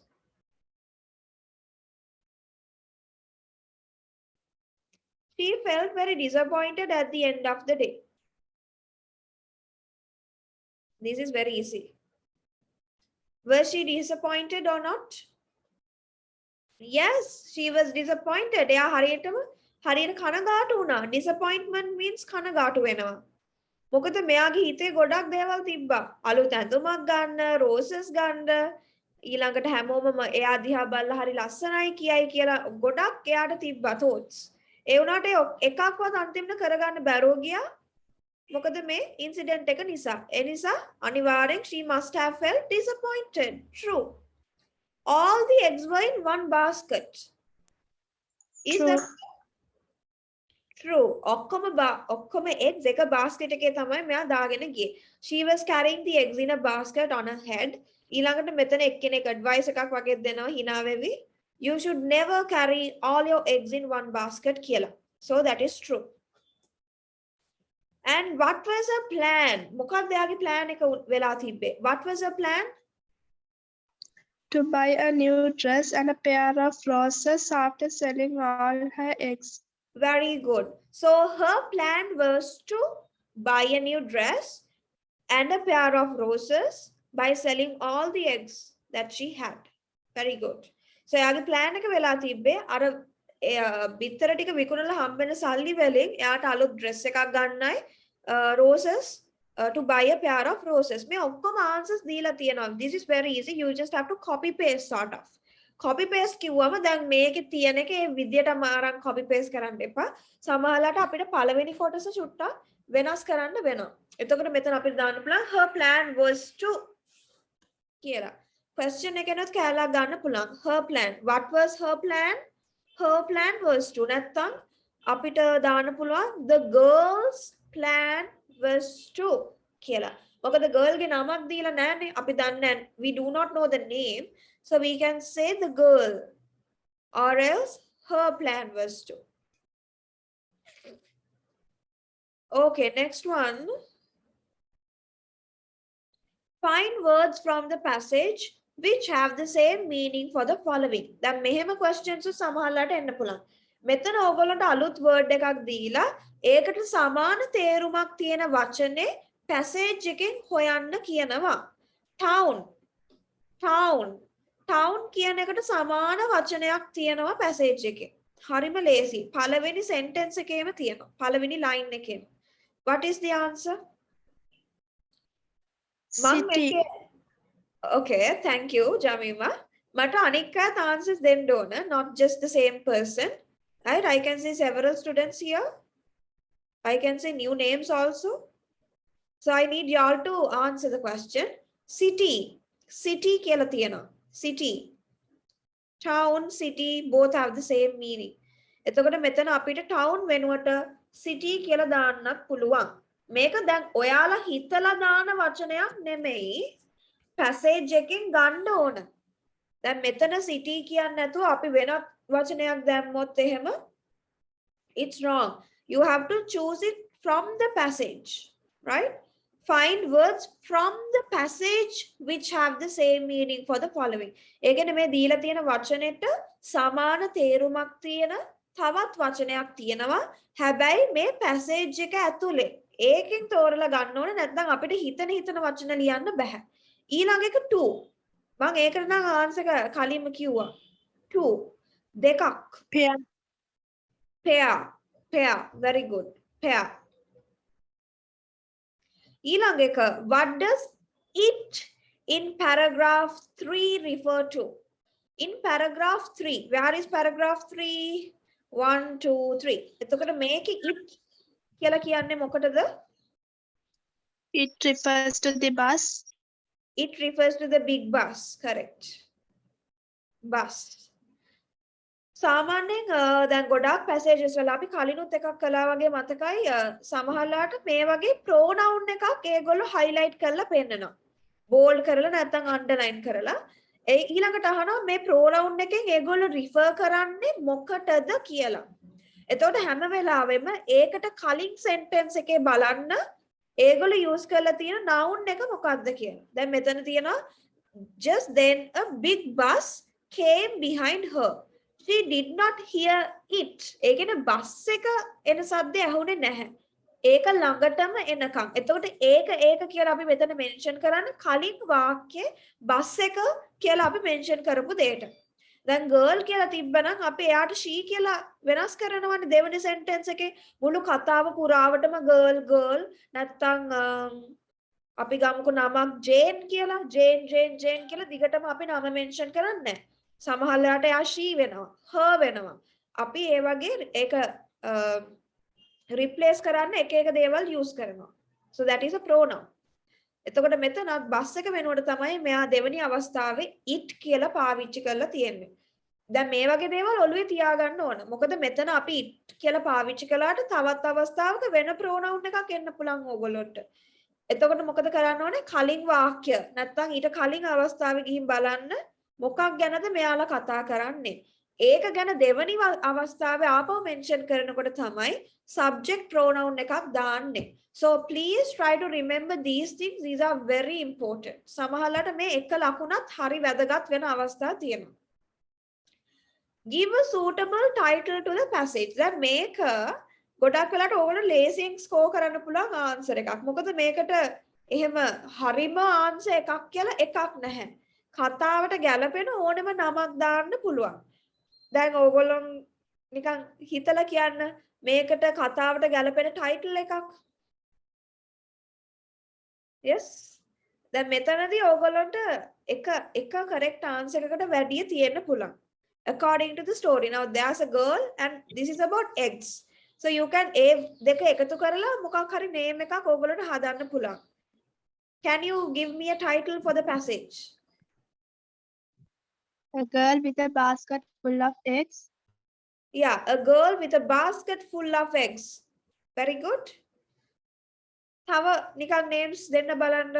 She felt very disappointed at the end of the day. This is very easy. Was she disappointed or not? Yes, she was disappointed. එයා හරියට කනගාටු වුණා. Disappointment means කනගාටු වෙනවා. මොකද මෙයාගේ හිතේ ගොඩක් දේවල් තිබ්බා. අලුත් ඇඳුමක් ගන්න, roses ගන්න, ඊළඟට හැමෝම එයා දිහා බලලා හරි ලස්සනයි කියයි කියලා ගොඩක් එයාට තිබ්බා thoughts. ඒ වුණාට එකක්වත් අන්තිමට කරගන්න බැරුව ගියා. මොකද මේ incident එක නිසා. ඒ නිසා අනිවාර්යෙන් she must have felt disappointed. True. All the eggs were in one basket. Is True. that true? ඔක්කොම eggs එක basket එකේ තමයි මෙයා දාගෙන ගියේ. She was carrying the eggs in a basket on her head. ඊළඟට මෙතන එක්කෙනෙක් advice එකක් වගේ දෙනවා hina වෙවි. You should never carry all your eggs in one basket කියලා. So that is true. And what was her plan? මොකක්ද එයාගේ plan එක වෙලා තිබ්බේ? What was her plan? To buy a new dress and a pair of roses after selling all her eggs. Very good. So her plan was to buy a new dress and a pair of roses by selling all the eggs that she had. Very good. So එයාගේ plan එක වෙලා තිබ්බේ අර බිත්තර ටික විකුණලා හම්බෙන සල්ලි වලින් එයාට අලුත් dress එකක් ගන්නයි roses to buy a pair of roses. මේ ඔක්කොම answers දීලා තියෙනවා. This is very easy. You just have to copy paste sort of. Copy paste කිව්වම දැන් මේකේ තියෙන එක ඒ විදියටම අරන් copy paste කරන්න එපා. සමහරවිට අපිට පළවෙනි කොටස චුට්ටක් වෙනස් කරන්න වෙනවා. එතකොට මෙතන අපිට දාන්න පුළුවන් her plan was to කියලා. Question එකනොත් කැලලා ගන්න පුළුවන්. Her plan. What was her plan? Her plan was to නැත්තම් අපිට දාන්න පුළුවන් the girl's plan was to කියලා. මොකද girl ගේ නමක් දීලා නැහැනේ. අපි දන්නේ we do not know the name. So we can say the girl or else her plan was to. Okay, next one. Find words from the passage which have the same meaning for the following. දැන් මෙහෙම questions සමහරලාට එන්න පුළුවන්. මෙතන ඕගොල්ලන්ට අලුත් word එකක් දීලා ඒකට සමාන තේරුමක් තියෙන වචනේ passage එකෙන් හොයන්න කියනවා. Town. town. town කියන එකට සමාන වචනයක් තියෙනවා passage එකේ. හරිම ලේසි. පළවෙනි sentence එකේම තියෙනවා. පළවෙනි line එකේම. What is the answer? City. Okay, thank you, Jamima. මට අනික් අයත් answers දෙන්න ඕන, not just the same person. Right? I can see several students here. I can see new names also. So I need y'all to answer the question. City. City කියලා තියෙනවා. City. Town, city both have the same meaning. එතකොට මෙතන අපිට town වෙනුවට city කියලා දාන්නත් පුළුවන්. මේක දැන් ඔයාලා හිතලා දාන වචනයක් නෙමෙයි. passage එකෙන් ගන්න ඕන. දැන් මෙතන city කියන්නේ නැතුව අපි වෙනත් වචනයක් දැම්මොත් එහෙම it's wrong. You have to choose it from the passage, right? Find words from the passage which have the same meaning for the following. ඒ කියන්නේ මේ දීලා තියෙන වචනෙට සමාන තේරුමක් තියෙන තවත් වචනයක් තියෙනවා. හැබැයි මේ passage එක ඇතුලේ ඒකෙන් තෝරලා ගන්න ඕනේ, නැත්නම් අපිට හිතන වචන ලියන්න බෑ. ඊළඟ එක 2. මම ඒකට නම් ආන්සර් කලින්ම කිව්වා. 2 දෙකක්. pair. Very good. pair. ඊළඟ එක, what does it in paragraph 3 refer to? In paragraph 3, where is paragraph 3? 1 2 3. එතකොට මේකේ it කියලා කියන්නේ මොකටද? It refers to the bus. It refers to the big bus. Correct. bus. සාමාන්‍යයෙන් දැන් ගොඩාක් passages වල අපි කලිනුත් එකක් කළා වගේ මතකයි, සමහරලාට මේ වගේ pronoun එකක් ඒගොල්ලෝ highlight කරලා පෙන්නනවා. bold කරලා නැත්නම් underline කරලා. ඒ ඊළඟට අහනවා මේ pronoun එකෙන් ඒගොල්ලෝ refer කරන්නේ මොකටද කියලා. එතකොට හැම වෙලාවෙම ඒකට කලින් sentence එකේ බලන්න ඒගොල්ලෝ use කරලා තියෙන noun එක මොකක්ද කියලා. දැන් මෙතන තියෙනවා just then a big bus came behind her. She did not hear it. ඒ කියන්නේ බස් එක එන සද්දය ඇහුනේ නැහැ. ඒක ළඟටම එනකම්. එතකොට ඒක කියලා අපි මෙතන මෙන්ෂන් කරන්නේ කලින් වාක්‍යයේ බස් එක කියලා අපි මෙන්ෂන් කරපු දෙයට. දැන් girl කියලා තිබ්බනම් අපි එයාට she කියලා වෙනස් කරනවනේ දෙවෙනි sentence එකේ. මුළු කතාව පුරාවටම girl නැත්තම් අපි ගමුකෝ නමක් Jane කියලා. Jane කියලා දිගටම අපි නම මෙන්ෂන් කරන්නේ නැහැ. සමහරලාට එයා she වෙනවා, her වෙනවා. අපි ඒ වගේ ඒක replace කරන්න එක දේවල් use කරනවා. So that is a pronoun. එතකොට මෙතනත් බස් එක වෙනුවට තමයි මෙයා දෙවෙනි අවස්ථාවේ it කියලා පාවිච්චි කරලා තියෙන්නේ. දැන් මේ වගේ දේවල් ඔළුවේ තියාගන්න ඕන. මොකද මෙතන අපි it කියලා පාවිච්චි කළාට තවත් අවස්ථාවක වෙන pronoun එකක් එන්න පුළුවන් ඕගොල්ලොන්ට. එතකොට මොකද කරන්න ඕනේ? කලින් වාක්‍ය නැත්නම් ඊට කලින් අවස්ථාවේ ගිහින් බලන්න මොකක් ගැනද මෙයාලා කතා කරන්නේ. ඒක ගැන දෙවෙනි අවස්ථාවේ ආපහු මෙන්ෂන් කරනකොට තමයි subject pronoun එකක් දාන්නේ. So please try to remember these things. These are very important. සමහරවිට මේ එක ලකුණත් හරි වැදගත් වෙන අවස්ථා තියෙනවා. Give a suitable title to the passage. දැන් මේක ගොඩක් වෙලාට ඕගොල්ලෝ ලේසියෙන් ස්කෝර් කරන්න පුළුවන් ආන්සර් එකක්. මොකද මේකට එහෙම හරිම ආන්සර් එකක් කියලා එකක් නැහැ. කතාවට ගැලපෙන ඕනෙම නමක් දාන්න පුළුවන්. දැන් ඕගොල්ලෝ නිකන් හිතලා කියන්න මේකට කතාවට ගැලපෙන ටයිටල් එකක්. Yes. දැන් මෙතනදී ඕගොල්ලන්ට එක correct answer එකකට වැඩිය තියෙන්න පුළුවන්. According to the story. Now there's a girl and this is about eggs. So you can දෙක එකතු කරලා මොකක් හරි name එකක් ඕගොල්ලන්ට හදන්න පුළුවන්. Can you give me a title for the passage? A girl with a basket full of eggs. Yeah, a girl with a basket full of eggs. Very good. තව නිකන් names දෙන්න බලන්න.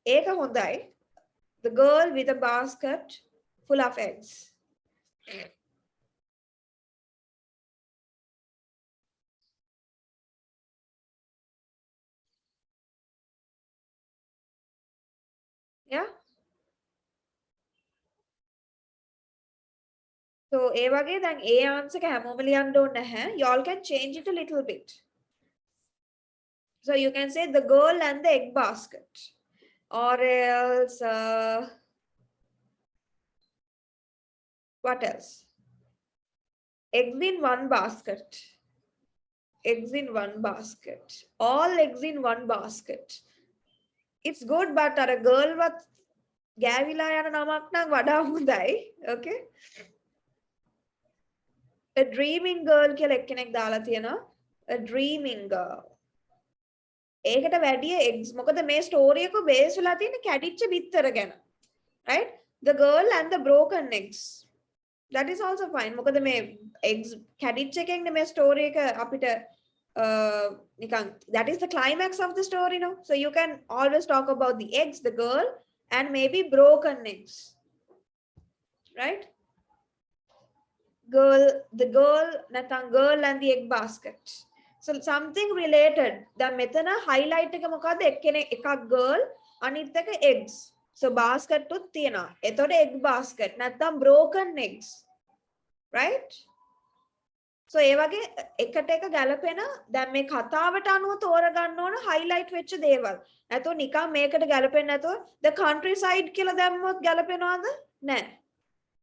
ඒක හොඳයි. The girl with a basket full of eggs. Yeah. So ඒ වගේ දැන් ඒ answer එක හැමෝම ලියන්න ඕනේ නැහැ. You all can change it a little bit. So you can say the girl and the egg basket. Or else What else? Eggs in one basket. Eggs in one basket. All eggs in one basket. It's good, but අර girl වත් ගෑවිලා යන නමක් නම් වඩා හොඳයි. Okay? A dreaming girl කියලා එක්කෙනෙක් දාලා තියෙනවා. A dreaming girl. ඒකට වැඩිය eggs. මොකද මේ ස්ටෝරි එක බේස් වෙලා තියෙන්නේ කැඩිච්ච බිත්තර ගැන. Right? The girl and the broken eggs. That is also fine. මොකද මේ eggs කැඩිච්ච එකෙන් මේ ස්ටෝරි එක අපිට that is the climax of the story, no? So you can always talk about the eggs, the girl, and maybe broken eggs. Right? The girl and the egg basket. So something related. The methana highlight එක මොකද්ද? එකක් girl අනිත් එක eggs. So basket තුත් තියෙනවා. එතකොට egg basket නැත්නම් broken eggs. Right? So ඒ වගේ එකට එක ගැලපෙන දැන් මේ කතාවට අනුව තෝරගන්න ඕන highlight වෙච්ච දේවල්. නැතෝ නිකන් මේකට ගැලපෙන්නේ නැතෝ the countryside කියලා දැම්මොත් ගැලපෙනවද? නැහැ.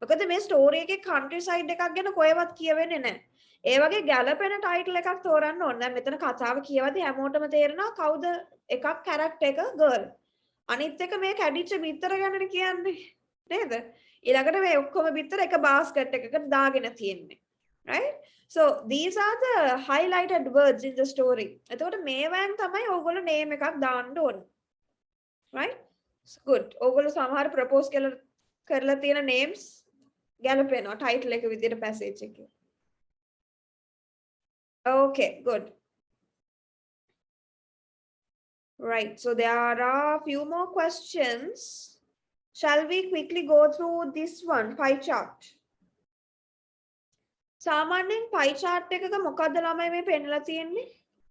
මොකද මේ ස්ටෝරි එකේ countryside එකක් ගැන කොහෙවත් කියවෙන්නේ නැහැ. ඒ වගේ ගැලපෙන ටයිටල් එකක් තෝරන්න ඕන. දැන් මෙතන කතාව කියවදී හැමෝටම තේරෙනවා කවුද එකක් character එක girl. අනිත් එක මේ කැඩිච්ච බිත්තර ගැනනේ කියන්නේ. නේද? ඊළඟට මේ ඔක්කොම බිත්තර එක basket එකකට දාගෙන තියෙන්නේ. Right? So these are the highlighted words in the story. එතකොට මේවෙන් තමයි ඕගොල්ලෝ name එකක් දාන්න ඕන. Right? So good. ඕගොල්ලෝ සමහර propose කරලා තියෙන names ගැලපෙනවා title එක විදිහට passage එකේ. Okay, good. Right. So there are a few more questions. Shall we quickly go through this one, pie chart? සාමාන්‍යයෙන් pie chart එකක මොකද්ද ළමයි මේ පෙන්නලා තියෙන්නේ?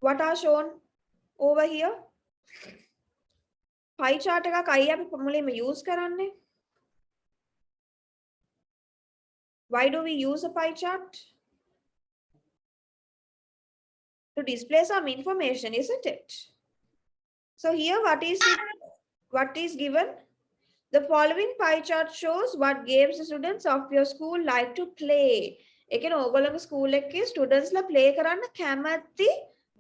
What are shown over here? pie chart එකක් අයිය අපි මුලින්ම use කරන්නේ. Why do we use a pie chart? To display some information, isn't it? So here what is given? The following pie chart shows what games the students of your school like to play. ඒ කියන්නේ ඕගොල්ලෝගේ school එකේ students ලා play කරන්න කැමති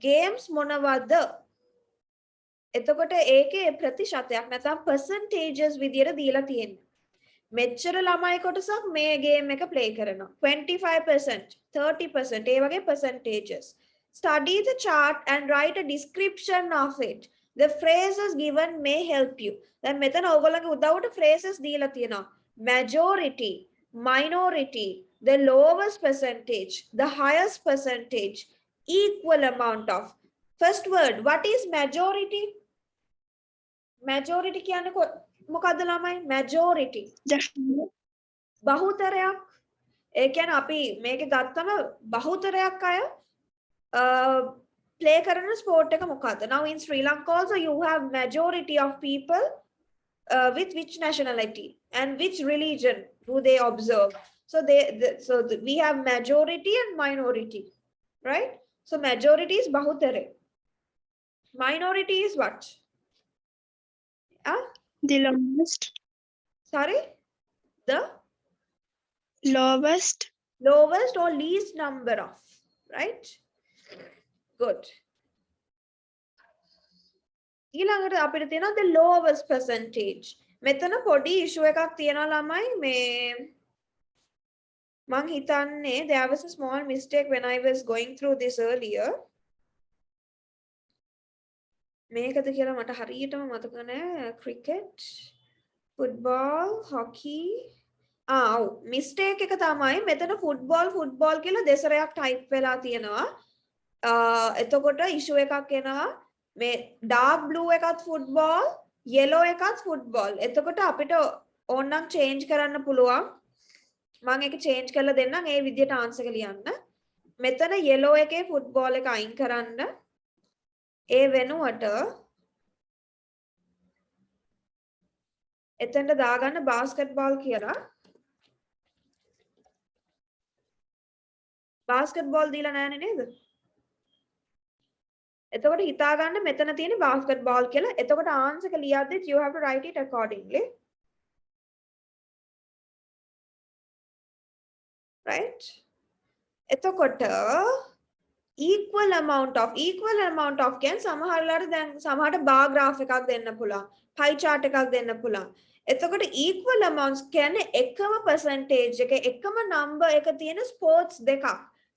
games මොනවද? එතකොට ඒකේ ප්‍රතිශතයක් නැත්නම් percentages විදියට දීලා තියෙනවා. මෙච්චර ළමයි කොටසක් මේ ගේම් එක ප්ලේ කරනවා. 25%, 30% ඒ වගේ percentages. Study the chart and write a description of it. The phrases given may help you. දැන් මෙතන ඕගොල්ලෝගේ උදව්වට phrases දීලා තියෙනවා. Majority, minority, the lowest percentage, the highest percentage, equal amount of. First word, what is majority? Majority කියන්නේ මොකද්ද ළමයි? Majority. බහුතරයක්. ඒ කියන්නේ අපි මේක ගත්තම බහුතරයක් අය play කරන sport එක මොකද්ද? Now in Sri Lanka also you have majority of people with which nationality and which religion do they observe? So we have majority and minority, right? So majority is bahutare. Minority is what? The lowest. Sorry? The Lowest. Lowest or least number of, right? Good. ඊළඟට අපිට තියෙනවා the lowest percentage. මෙතන පොඩි issue එකක් තියෙනවා ළමයි මේ මං හිතන්නේ there was a small mistake when I was going through this earlier. මේකද කියලා මට හරියටම මතක නැහැ. Cricket, football, hockey. ඔව් mistake එක තමයි මෙතන football කියලා දෙසරයක් type වෙලා තියෙනවා. එතකොට issue එකක් එනවා මේ dark blue එකත් football, yellow එකත් football. එතකොට අපිට ඕනනම් change කරන්න පුළුවන්. මම ඒක change කරලා දෙන්නම් ඒ විදිහට answer එක ලියන්න. මෙතන yellow එකේ football එක අයින් කරන්න. ඒ වෙනුවට එතනට දාගන්න basketball කියලා. basketball දීලා නැන්නේ නේද? එතකොට හිතා ගන්න මෙතන තියෙන basketball කියලා. එතකොට answer එක ලියද්දි you have to write it accordingly. right? එතකොට equal amount of කියන සමහරලාට දැන් සමහරට bar graph එකක් දෙන්න පුළුවන් pie chart එකක් දෙන්න පුළුවන් එතකොට equal amounts කියන්නේ එකම percentage එක එකම number එක තියෙන sports දෙකක්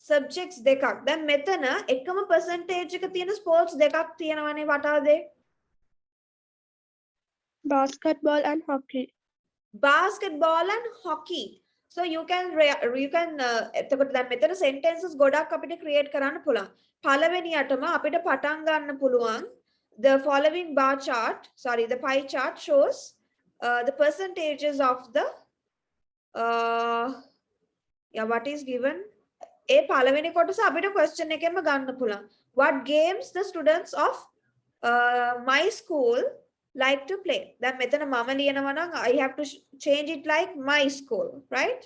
subjects දෙකක් දැන් මෙතන එකම percentage එක තියෙන sports දෙකක් තියෙනවනේ what are they? Basketball and hockey. Basketball and hockey. So you can එතකොට දැන් මෙතන sentences ගොඩක් අපිට create කරන්න පුළුවන්. පළවෙනියටම අපිට පටන් ගන්න පුළුවන් the following bar chart, the pie chart shows the percentages of the what is given. ඒ පළවෙනි කොටස අපිට question එකෙන්ම ගන්න පුළුවන්. What games the students of my school like to play. Then මෙතන මම ලියනවා නම් I have to change it like my school, right?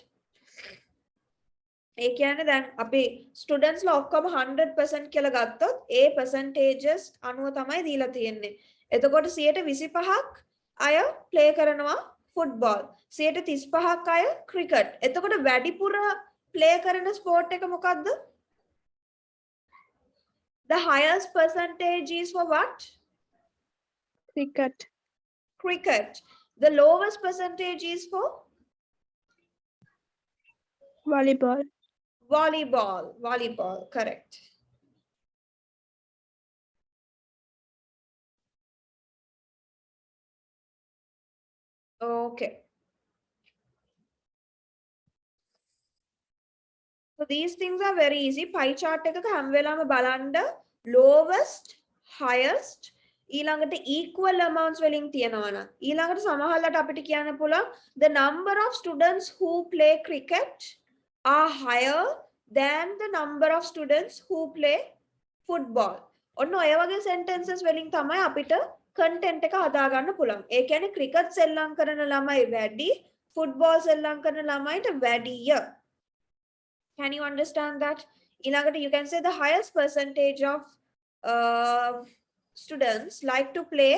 ඒ කියන්නේ දැන් අපි students ලා ඔක්කොම 100% කියලා ගත්තොත් ඒ percentages අනුව තමයි දීලා තියෙන්නේ. එතකොට 125ක් අය play කරනවා football. 135ක් අය cricket. එතකොට වැඩිපුර play කරන sport එක මොකක්ද? The highest percentage is for what? Cricket. Cricket. The lowest percentage is for? Volleyball. Volleyball, correct. Okay. So these things are very easy. Pie chart එකක හැම වෙලාවෙම බලන්න lowest, highest ඊළඟට equal amounts වලින් තියනවා නම් ඊළඟට සමහරවිට අපිට කියන්න පුළුවන් the number of students who play cricket are higher than the number of students who play football. ඔන්න ඔය වගේ sentences වලින් තමයි අපිට content එක හදා ගන්න පුළුවන්. ඒ කියන්නේ cricket සෙල්ලම් කරන ළමයි වැඩි, football සෙල්ලම් කරන ළමයිට වැඩිය. Can you understand that? ඊළඟට you can say the highest percentage of students like to play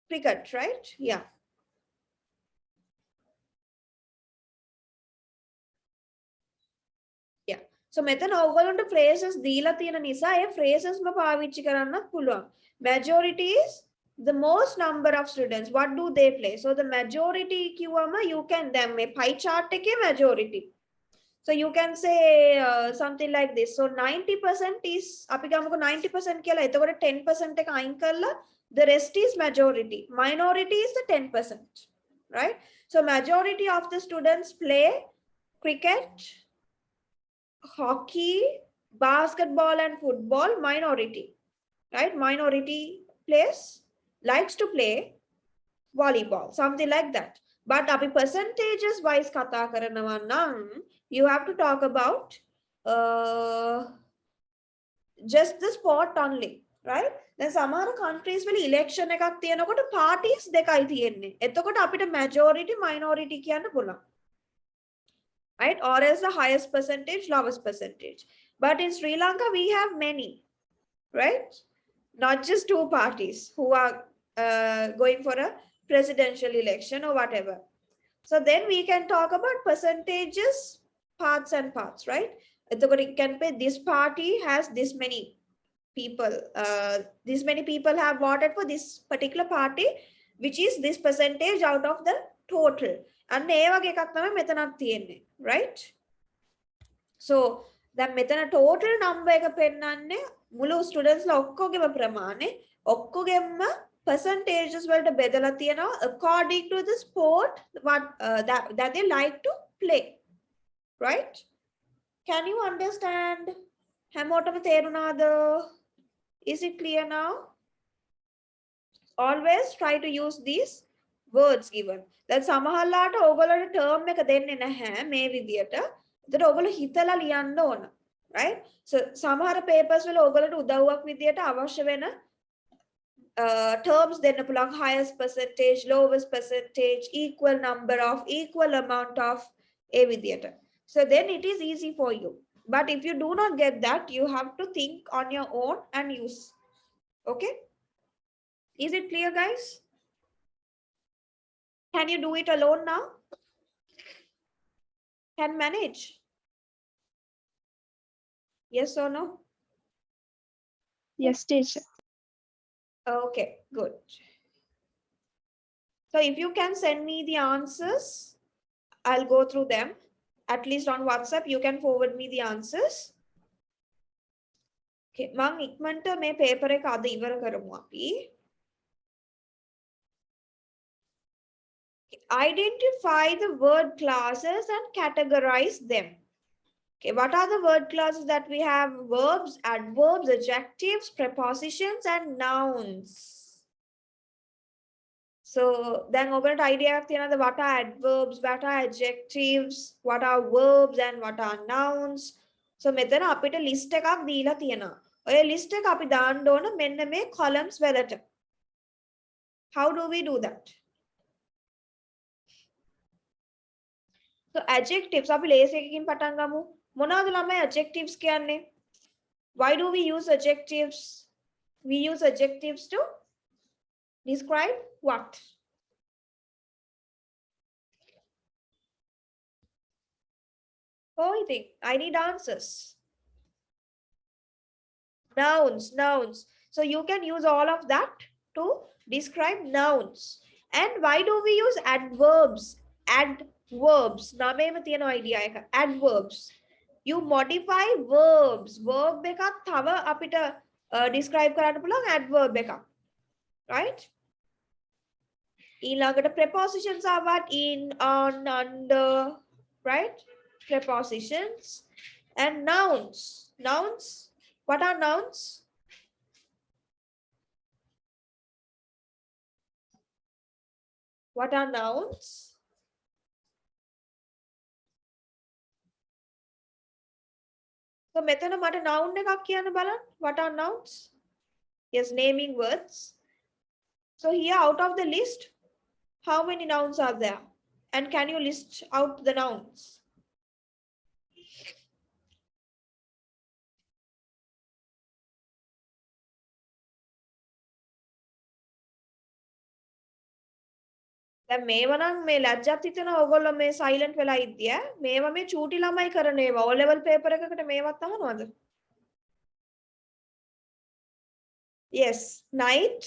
cricket, right? Yeah. Yeah. So මෙතන ඕගොල්ලන්ට phrases දීලා තියෙන නිසා ඒ phrases ම පාවිච්චි කරන්නත් පුළුවන්. Majority is the most number of students. What do they play? So the majority කිව්වම you can then මේ pie chart එකේ majority. So you can say something like this. So 90% is අපි ගමුකෝ 90% කියලා. එතකොට 10% එක අයින් කරලා the rest is majority. Minority is the 10%, right? So majority of the students play cricket, hockey, basketball and football. Minority, right? Minority likes to play volleyball, something like that. But අපි percentages wise කතා කරනවා නම් you have to talk about just the sport only, right? Then සමහර countries වල election එකක් තියෙනකොට parties දෙකයි තියෙන්නේ. එතකොට අපිට majority minority කියන්න පුළුවන්. Right? Or as the highest percentage, lowest percentage. But in Sri Lanka we have many, right? Not just two parties who are going for a presidential election or whatever. So then we can talk about percentages, parts and parts, right? It can be this party has this many people. This many people have voted for this particular party, which is this percentage out of the total. And ඒ වගේ එකක් තමයි මෙතනක් තියෙන්නේ, right? So දැන් මෙතන total number එක පෙන්නන්නේ මුළු students ලා ඔක්කොගෙම ප්‍රමාණය ඔක්කොගෙම percentages වලට බෙදලා තියෙනවා according to the sport that they like to play, right? Can you understand? හැමෝටම තේරුණාද? Is it clear now? Always try to use these words given. දැන් සමහරලාට ඕගොල්ලන්ට term එක දෙන්නේ නැහැ මේ විදියට. ඒතර ඕගොල්ලෝ හිතලා ලියන්න ඕන, right? So සමහර papers වල ඕගොල්ලන්ට උදව්වක් විදියට අවශ්‍ය වෙන terms දෙන්න පුළුවන් highest percentage, lowest percentage, equal number of, equal amount of ඒ විදියට. So then it is easy for you. But if you do not get that, you have to think on your own and use. Okay? Is it clear, guys? Can you do it alone now? Can manage? Yes or no? Yes, teacher. Okay, good. So if you can send me the answers, I'll go through them. At least on WhatsApp, you can forward me the answers. Okay, මං ඉක්මනට මේ paper එක අද ඉවර කරමු අපි. Identify the word classes and categorize them. Okay, what are the word classes that we have? Verbs, adverbs, adjectives, prepositions, and nouns. So then ඔබට idea එකක් තියෙනවද what are adverbs, what are adjectives, what are verbs and what are nouns? So මෙතන අපිට list එකක් දීලා තියෙනවා. ඔය list එක අපි දාන්න ඕන මෙන්න මේ columns වලට. How do we do that? So adjectives අපි ලේසි එකකින් පටන් ගමු. මොනවද ළමයි adjectives කියන්නේ? Why do we use adjectives? We use adjectives to describe what? Oh, I think I need answers. Nouns. So you can use all of that to describe nouns. And why do we use adverbs? Adverbs. नामेම තියෙන idea එක. Adverbs. You modify verbs. Verb එකක් තව අපිට describe කරන්න පුළුවන් adverb එකක්. Right? ඊළඟට prepositions are what? In, on, under. Right? Prepositions. And nouns. Nouns. What are nouns? What are nouns? So මෙතන මට noun එකක් කියන්න බලන්න. What are nouns? Yes, naming words. So here out of the list, how many nouns are there? And can you list out the nouns? දැන් මේව නම් මේ ලැජ්ජත් හිතෙනවා ඔයගොල්ලෝ මේ සයිලන්ට් වෙලා ඉද්දිය. මේව මේ චූටි ළමයි කරන ඒවා. O level paper එකකට මේවත් අහනවද? Yes, night.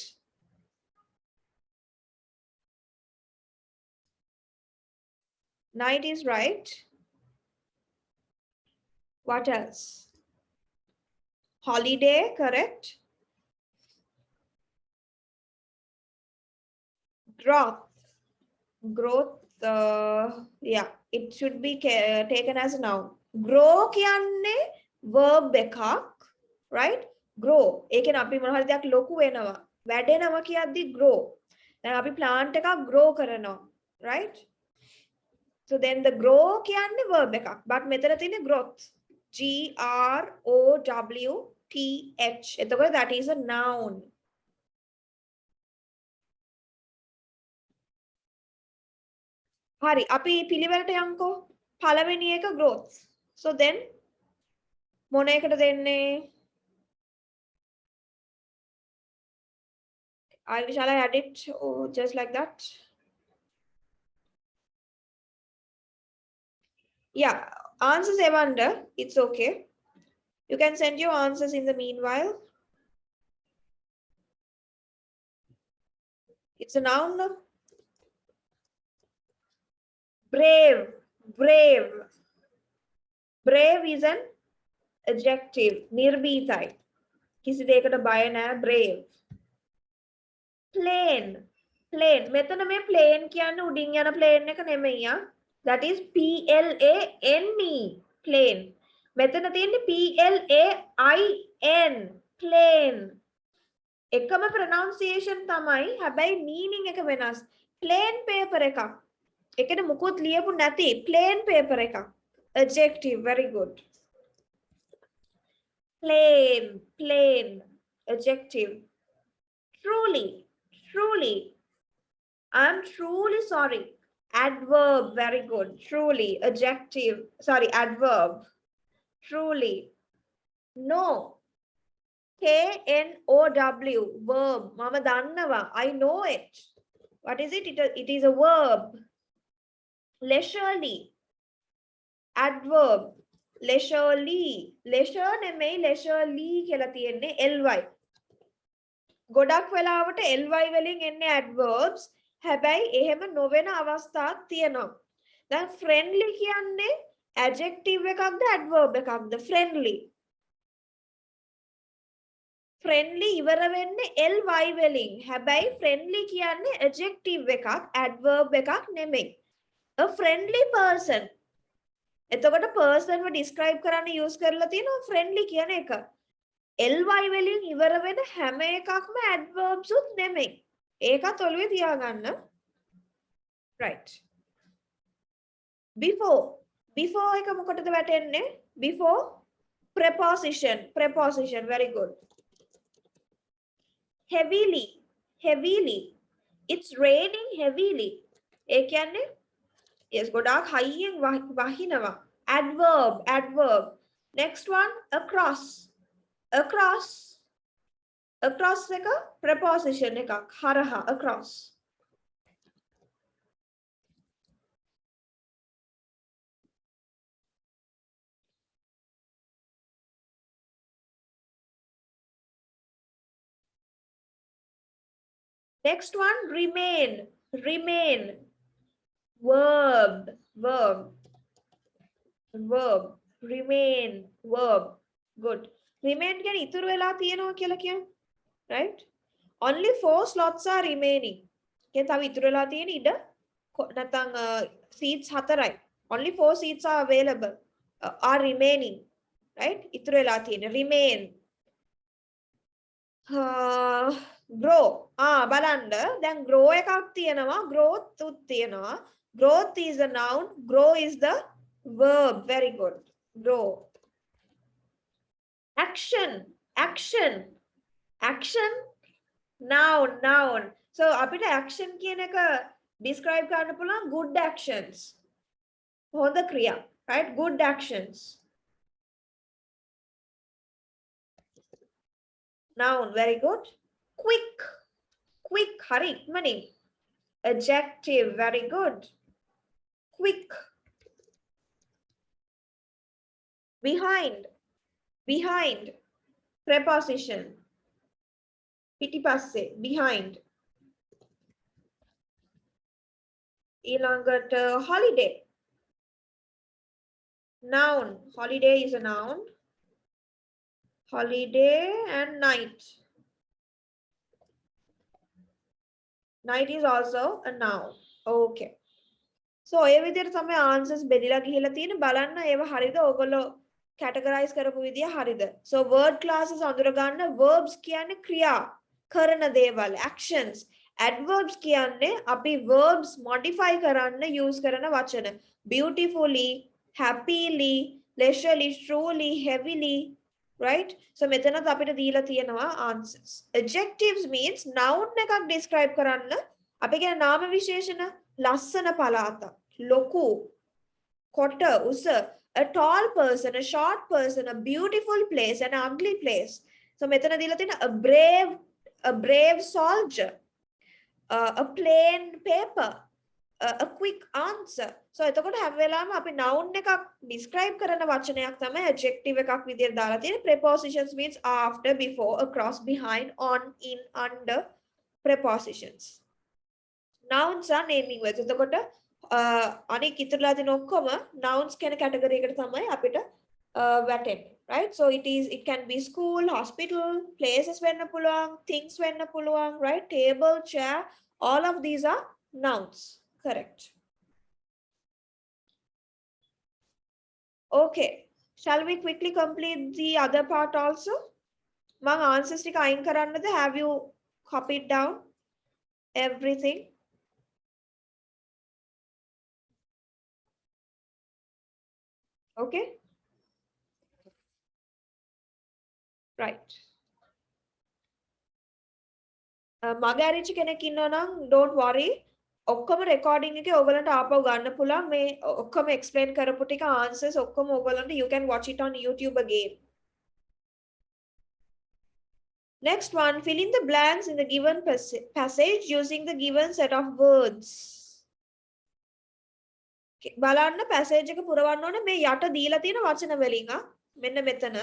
Night is right. What else? Holiday, correct. Growth, yeah, it should be taken as a noun. Grow කියන්නේ verb එකක්, right? Grow. ඒකෙන් අපි මොන හරි දෙයක් ලොකු වෙනවා. වැඩෙනවා කියද්දි grow. දැන් අපි plant එකක් grow කරනවා, right? So then the grow කියන්නේ verb එකක්. but මෙතන තියෙන්නේ growth. GROWTH. එතකොට that is a noun. හරි අපි පිළිවෙලට යමුකෝ. පළවෙනි එක growth. So then මොන එකද දෙන්නේ? Shall I add it just like that? Yeah, answers Evander, it's okay. You can send your answers in the meanwhile. It's a noun. Brave. Brave is an adjective. Nirbhitai. Kisi dekata baya na brave. Plain. Metana me plain kiyanne udin yana plain එක නෙමෙයි. That is PLANE. Plain. මෙතන තියෙන්නේ PLAIN. Plain. එකම pronunciation තමයි. හැබැයි meaning එක වෙනස්. Plain paper එකක්. එකේ මුකුත් ලියපු නැති plain paper එකක්. Adjective, very good. Plain. Adjective. Truly. I'm truly sorry. Adverb, very good. Truly. Adjective, sorry, adverb. Truly. No. KNOW, verb. Mama dannawa. I know it. What is it? It is a verb. Leisurely. Adverb. Leisurely. Leisure නෙමෙයි leisurely කියලා තියෙන්නේ ly. ගොඩක් වෙලාවට ly වලින් එන්නේ adverbs. හැබැයි එහෙම නොවන අවස්ථාත් තියෙනවා. දැන් friendly කියන්නේ adjective එකක්ද adverb එකක්ද? Friendly. Friendly ඉවර වෙන්නේ ly වලින්. හැබැයි friendly කියන්නේ adjective එකක් adverb එකක් නෙමෙයි. A friendly person. එතකොට person ව describe කරන්න use කරලා තියෙනවා friendly කියන එක. ly වලින් ඉවර වෙන හැම එකක්ම adverbs උත් නෙමෙයි. ඒකත් ඔළුවේ තියාගන්න. Right. Before එක මොකටද වැටෙන්නේ? Before preposition. Preposition. Very good. Heavily. It's raining heavily. ඒ කියන්නේ yes ගොඩාක් හයියෙන් වහිනවා. Adverb. Next one across එක preposition එකක්. හරහා across. Next one, remain. Verb. Remain. Verb. Good. Remain can ඉතුරු වෙලා තියෙනවා කියලා කියන්නේ. Right? Only 4 slots are remaining. කියන්නේ තව ඉතුරු වෙලා තියෙන ඉඩ නැත්නම් seats 4යි. Only 4 seats are available. Are remaining. Right? ඉතුරු වෙලා තියෙන. Remain. Grow. බලන්න දැන් grow එකක් තියෙනවා growth උත් තියෙනවා. Growth is a noun, grow is the verb. Very good. Grow. Action. Noun. So අපිට action කියන එක describe කරන්න පුළුවන් good actions. හොඳ ක්‍රියා. Right? Good actions. Noun. Very good. Quick. Hurry. Money. Adjective. Very good. Quick. Behind. Preposition. පිටිපස්සේ. Behind. ඊළඟට holiday. Noun. Holiday is a noun. Holiday and night. Night is also a noun. Okay. So ඔය විදිහට තමයි answers බෙදලා ගිහිලා තියෙන්නේ. බලන්න ඒව හරියද? ඔයගොල්ලෝ categorize කරපු විදිය හරියද? So word classes අඳුර ගන්න. Verbs කියන්නේ ක්‍රියා කරන දේවල්, actions. Adverbs කියන්නේ අපි verbs modify කරන්න use කරන වචන. Beautifully, happily, leisurely, truly, heavily. Right? So මෙතනත් අපිට දීලා තියෙනවා answers. Adjectives means noun එකක් describe කරන්න අපි කියන නාම විශේෂණ ලස්සන පළාත, ලොකු, කොට, උස, a tall person, a short person, a beautiful place, an ugly place. So මෙතන දීලා තියෙන a brave soldier, a plain paper, a quick answer. So එතකොට හැම වෙලාවෙම අපි noun එකක් describe කරන වචනයක් තමයි adjective එකක් විදියට දාලා තියෙන්නේ. Prepositions means after, before, across, behind, on, in, under. Prepositions. Nouns are naming words. එතකොට අනික ඉතුරුලා තියෙන ඔක්කොම nouns කියන category එකට තමයි අපිට වැටෙන්නේ. Right? So it can be school, hospital, places වෙන්න පුළුවන්, things වෙන්න පුළුවන්, right? Table, chair, all of these are nouns. Correct. Okay. Shall we quickly complete the other part also? මම answers ටික අයින් කරන්නද? Have you copied down everything? Okay. Right. මගේ අරිච්ච කෙනෙක් ඉන්නවා නම් don't worry. ඔක්කොම recording එකේ ඔයගලන්ට ආපහු ගන්න පුළුවන්. මේ ඔක්කොම explain කරපු ටික answers ඔක්කොම ඔයගලන්ට you can watch it on YouTube again. Next one, fill in the blanks in the given passage using the given set of words. බලන්න passage එක පුරවන්න ඕනේ මේ යට දීලා තියෙන වචන වලින් මෙන්න මෙතන.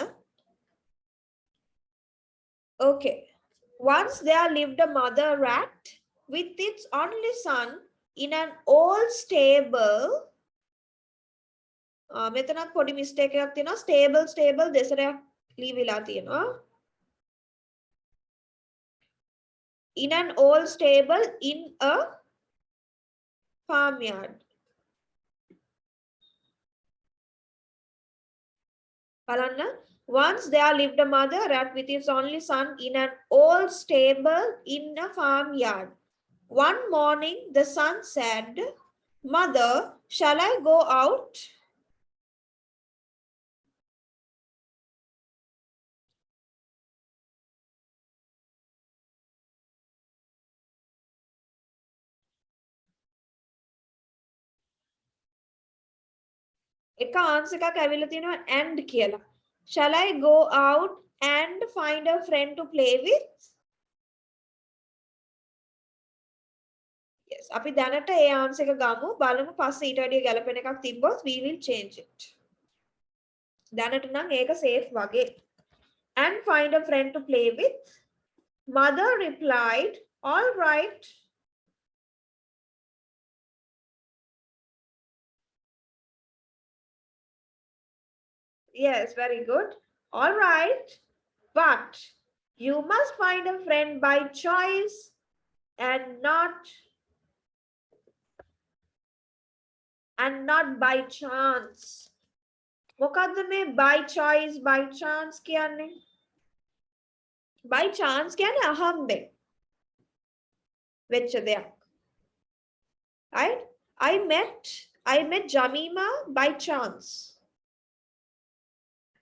Okay. Once there lived a mother rat with its only son in an old stable. මෙතනත් පොඩි mistake එකක් තියෙනවා. stable දෙසරයක් ලියවිලා තියෙනවා. In an old stable in a farmyard. Palanna. Once there lived a mother rat with its only son in an old stable in a farmyard. One morning the son said, "Mother, shall I go out?" එක answer එකක් ඇවිල්ලා තියෙනවා and කියලා. Shall I go out and find a friend to play with? Yes. අපි දැනට ඒ answer එක ගමු. බලමු පස්සේ ඊට වැඩිය ගැලපෙන එකක් තිබ්බොත් we will change it. දැනට නම් ඒක safe වගේ. And find a friend to play with. Mother replied, "All right." Yes, very good. All right. But you must find a friend by choice and not by chance. මොකද්ද මේ by choice by chance කියන්නේ? By chance කියන්නේ අහම්බෙන් වෙච්ච දෙයක්. Right? I met Jamima by chance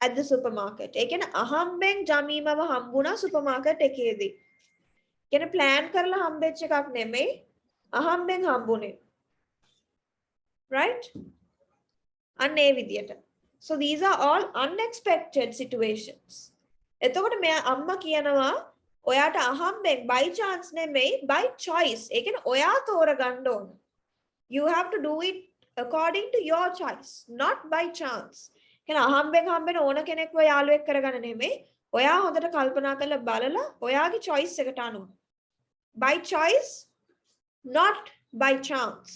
at the supermarket. ඒ කියන්නේ අහම්බෙන් ජමීමව හම්බුණා සුපර්මාකට් එකේදී. කියන්නේ plan කරලා හම්බෙච්ච එකක් නෙමෙයි අහම්බෙන් හම්බුනේ. Right? අන්න ඒ විදියට. So these are all unexpected situations. එතකොට මෙයා අම්මා කියනවා ඔයාට අහම්බෙන් by chance නෙමෙයි by choice. ඒ කියන්නේ ඔයා තෝරගන්න ඕන. You have to do it according to your choice, not by chance. කියන්නේ අහම්බෙන් හම්බෙන ඕන කෙනෙක්ව යාළුවෙක් කරගන්න නෙමෙයි. ඔයා හොඳට කල්පනා කරලා බලලා ඔයාගේ choice එකට අනුව. By choice, not by chance.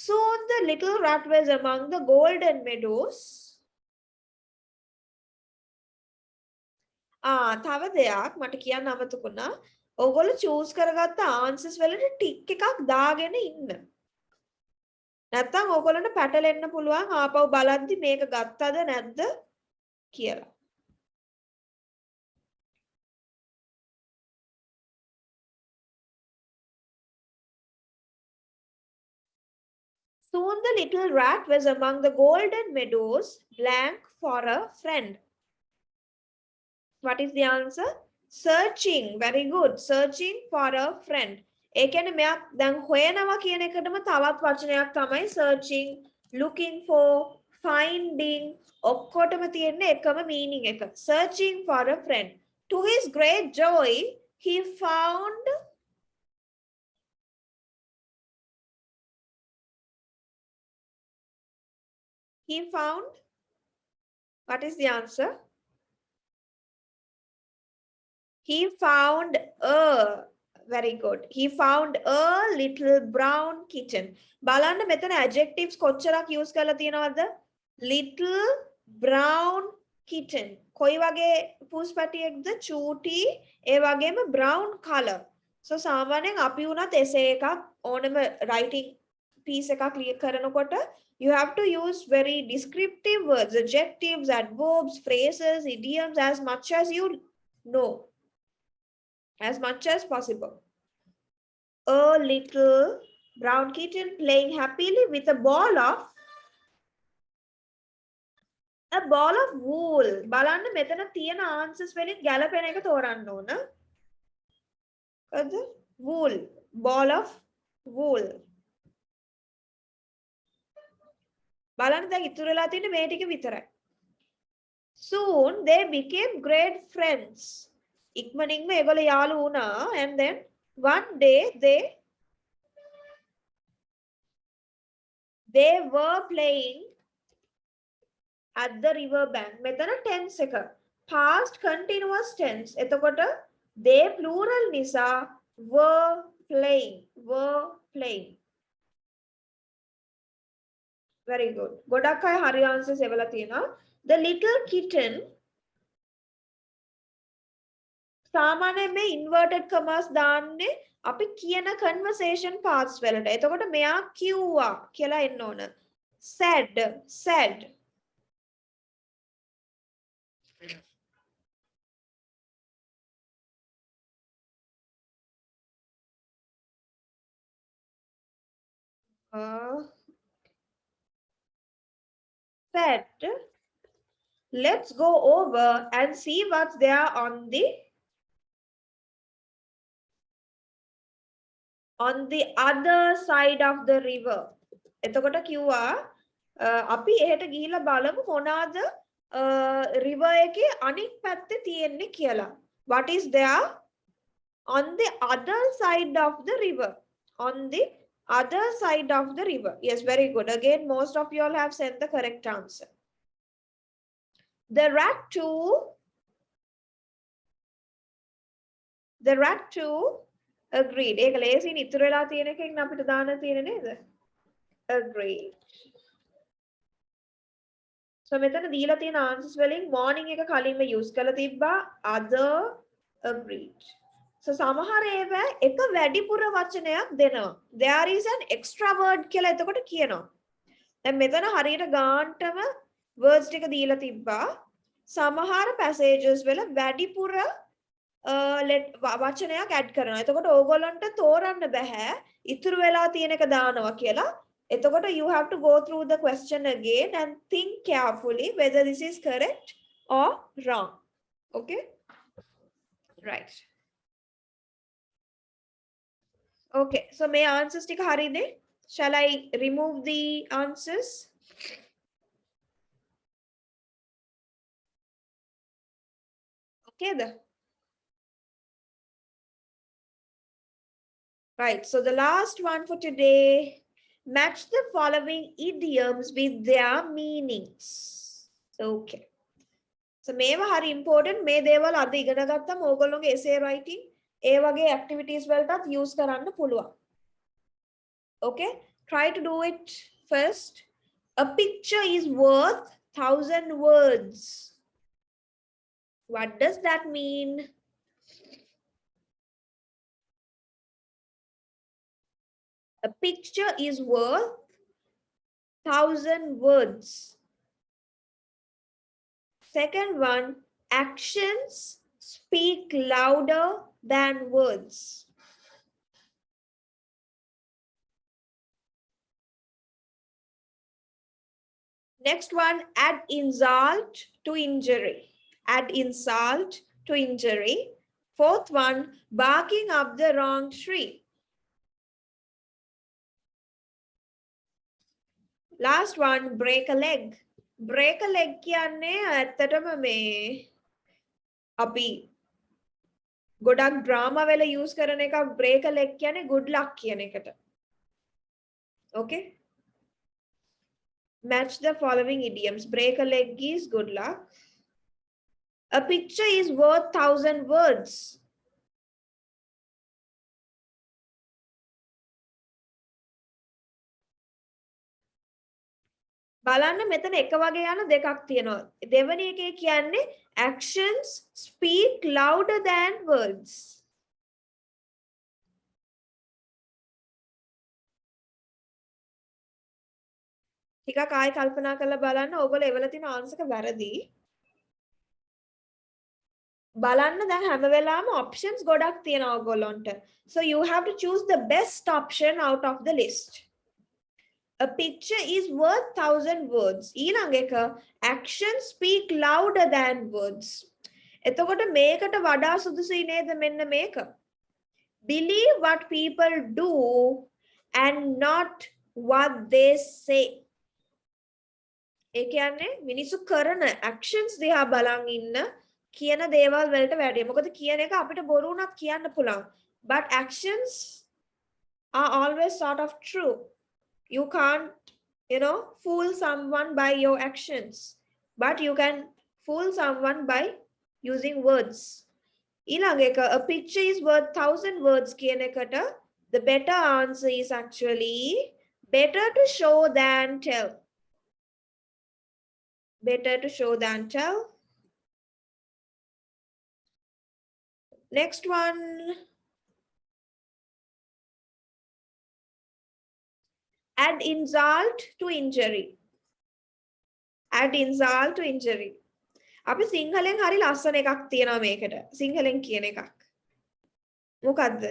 Soon the little rat was among the golden meadows. තව දෙයක් මට කියන්න අමතකුණා. ඔයගොල්ලෝ choose කරගත්ත answers වලට tick එකක් දාගෙන ඉන්න. නැත්තම් ඔයගොල්ලන්ට පැටලෙන්න පුළුවන් ආපහු බලද්දි මේක ගත්තද නැද්ද කියලා. Soon the little rat was among the golden meadows, blank for a friend. What is the answer? Searching. Very good. Searching for a friend. ඒ කියන්නේ මෙයා දැන් හොයනවා කියන එකටම තවත් වචනයක් තමයි searching, looking for, finding ඔක්කොටම තියෙන එකම meaning එක. Searching for a friend. To his great joy, he found what is the answer? He found a, very good. He found a little brown kitten. බලන්න මෙතන adjectives කොච්චරක් use කරලා තියෙනවද? Little brown kitten. කොයි වගේ පුස්පැටියෙක්ද? චූටි, ඒ වගේම brown color. So සාමාන්‍යයෙන් අපි උනත් essay එකක් ඕනම writing piece එකක් කරනකොට you have to use very descriptive words, adjectives, adverbs, phrases, idioms as much as you know. As much as possible. A little brown kitten playing happily with a ball of wool. බලන්න මෙතන තියෙන answers වලින් ගැලපෙන එක තෝරන්න ඕන. Wool. Ball of wool. බලන්න දැන් ඉතුරු වෙලා තියෙන්නේ මේ ටික විතරයි. Soon they became great friends. ඉක්මනින්ම ඒගොල්ලෝ යාළු වුණා and then one day they were playing at the river bank. මෙතන tense එක past continuous tense. එතකොට they plural නිසා were playing. Very good. ගොඩක් අය හරි answers එවලා තියෙනවා. The little kitten සාමාන්‍යයෙන් මේ inverted commas දාන්නේ අපි කියන conversation parts වලට. එතකොට මෙයා කිව්වා කියලා එන්න ඕන. said. Said. Let's go over and see what's there on the other side of the river. එතකොට කිව්වා අපි එහෙට ගිහිල්ලා බලමු මොනවාද river එකේ අනිත් පැත්තේ තියෙන්නේ කියලා. What is there on the other side of the river? On the other side of the river. Yes, very good. Again, most of you all have sent the correct answer. The rat too agreed. ඒක ලේසියෙන් ඉතුරු වෙලා තියෙන එකෙන් අපිට දාන්න තියෙන්නේ නේද? Agreed. So මෙතන දීලා තියෙන answers වලින් morning එක කලින්ම use කරලා තිබ්බා other agreed. So සමහර ඒවා එක වැඩිපුර වචනයක් දෙනවා. There is an extra word කියලා එතකොට කියනවා. දැන් මෙතන හරියට ගාන්ටම words ටික දීලා තිබ්බා. සමහර passages වල වැඩිපුර වචනයක් add කරනවා. එතකොට ඕගොල්ලන්ට තෝරන්න බෑ ඉතුරු වෙලා තියෙන එක දානවා කියලා. එතකොට you have to go through the question again and think carefully whether this is correct or wrong. Okay? Right. Okay, so may answers tika haride? Shall I remove the answers? Okay, right, so the last one for today. Match the following idioms with their meanings. Okay. So මේවා හරි important. මේ දේවල් අද ඉගෙන ගත්තම ඕගොල්ලෝගේ essay writing ඒ වගේ activities වලටත් use කරන්න පුළුවන්. Okay? Try to do it first. A picture is worth 1,000 words. What does that mean? A picture is worth 1,000 words. Second one, actions speak louder than words. Next one, add insult to injury. Add insult to injury. Fourth one, barking up the wrong tree. Last one, break a leg. Break a leg කියන්නේ ඇත්තටම මේ අපි ගොඩක් drama වල use කරන එකක් break a leg කියන්නේ good luck කියන එකට. Okay? Match the following idioms. Break a leg is good luck. A picture is worth 1,000 words. බලන්න මෙතන එක වගේ යන දෙකක් තියෙනවා. දෙවෙනි එකේ කියන්නේ actions speak louder than words. ටිකක් ආයෙ කල්පනා කරලා බලන්න ඕගොල්ලෝ එවල තියෙන ආන්සර් එක වැරදි. බලන්න දැන් හැම වෙලාවෙම options ගොඩක් තියෙනවා ඕගොල්ලන්ට. So you have to choose the best option out of the list. A picture is worth 1,000 words. ඊළඟ එක actions speak louder than words. එතකොට මේකට වඩා සුදුසුයි නේද මෙන්න මේක? Believe what people do and not what they say. ඒ කියන්නේ මිනිස්සු කරන actions දිහා බලන් ඉන්න කියන දේවල් වලට වැඩිය. මොකද කියන එක අපිට බොරු වුණත් කියන්න පුළුවන්. But actions are always sort of true. You can't, fool someone by your actions. But you can fool someone by using words. ඊළඟ එක, a picture is worth 1,000 words කියන එකට the better answer is actually better to show than tell. Better to show than tell. Next one. Add insult to injury. Add insult to injury. අපි සිංහලෙන් හරි ලස්සන එකක් තියෙනවා මේකට. සිංහලෙන් කියන එකක්. මොකද්ද?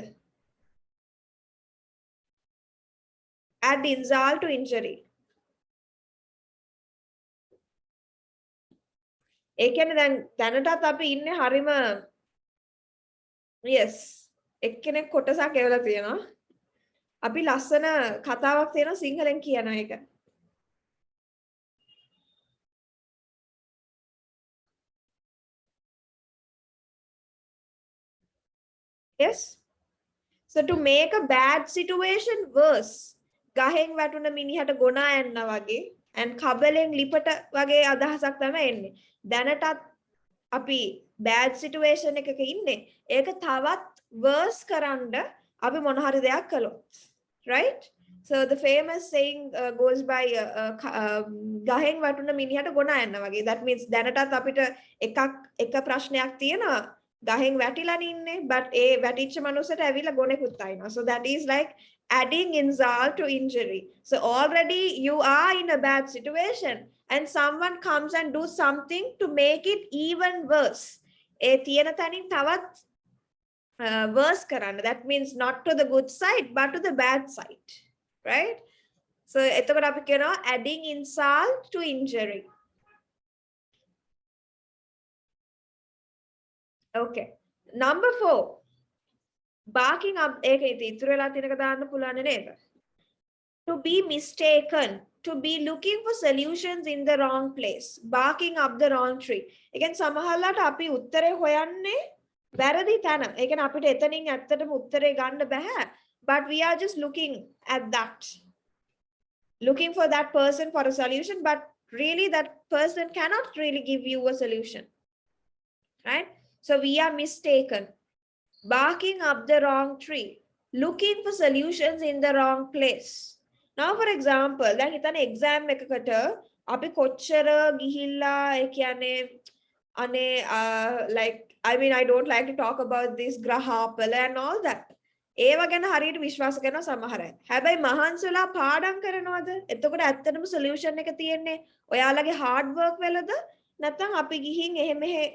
Add insult to injury. ඒ කියන්නේ දැන් දැනටත් අපි ඉන්නේ හරිම yes එක්කෙනෙක් කොටසක් එවලා තියෙනවා. අපි ලස්සන කතාවක් තියෙනවා සිංහලෙන් කියන එක. Yes. So to make a bad situation worse, ගහෙන් වැටුණ මිනිහට ගොනා යන්න වගේ and කබලෙන් ලිපට වගේ අදහසක් තමයි එන්නේ. දැනටත් අපි bad situation එකක ඉන්නේ. ඒක තවත් worse කරන්න අපි මොන හරි දෙයක් කළොත්. Right? So the famous saying goes by ගහෙන් වැටුණ මිනිහට ගොනා යන්න වගේ. That means දැනටත් අපිට එක ප්‍රශ්නයක් තියෙනවා. ගහෙන් වැටිලා ඉන්නේ but ඒ වැටිච්ච මනුස්සට ඇවිල්ලා ගොනෙකුත් අයිනවා. So that is like adding insult to injury. So already you are in a bad situation and someone comes and do something to make it even worse. ඒ තියෙන තැනින් තවත් worse කරන්න. That means not to the good side but to the bad side. Right? So එතකොට අපි කියනවා adding insult to injury. Okay. Number 4. Barking up. To be mistaken. To be looking for solutions in the wrong place. Barking up the wrong tree. Again, සමහරලාට අපි උත්තරේ හොයන්නේ වැරදි තැන. ඒ කියන්නේ අපිට එතනින් ඇත්තටම උත්තරේ ගන්න බෑ. But we are just looking at that. Looking for that person for a solution. But really that person cannot really give you a solution. Right? So we are mistaken, barking up the wrong tree, looking for solutions in the wrong place. Now, for example, දැන් හිතන්න exam එකකට අපි කොච්චර ගිහිල්ලා ඒ කියන්නේ අනේ like I mean I don't like to talk about this ග්‍රහාපල and all that. ඒව ගැන හරියට විශ්වාස කරන සමහර අය. හැබැයි මහන්සිලා පාඩම් කරනවද? එතකොට ඇත්තටම solution එක තියෙන්නේ ඔයාලගේ hard work වලද නැත්නම් අපි ගිහින් එහෙ මෙහෙ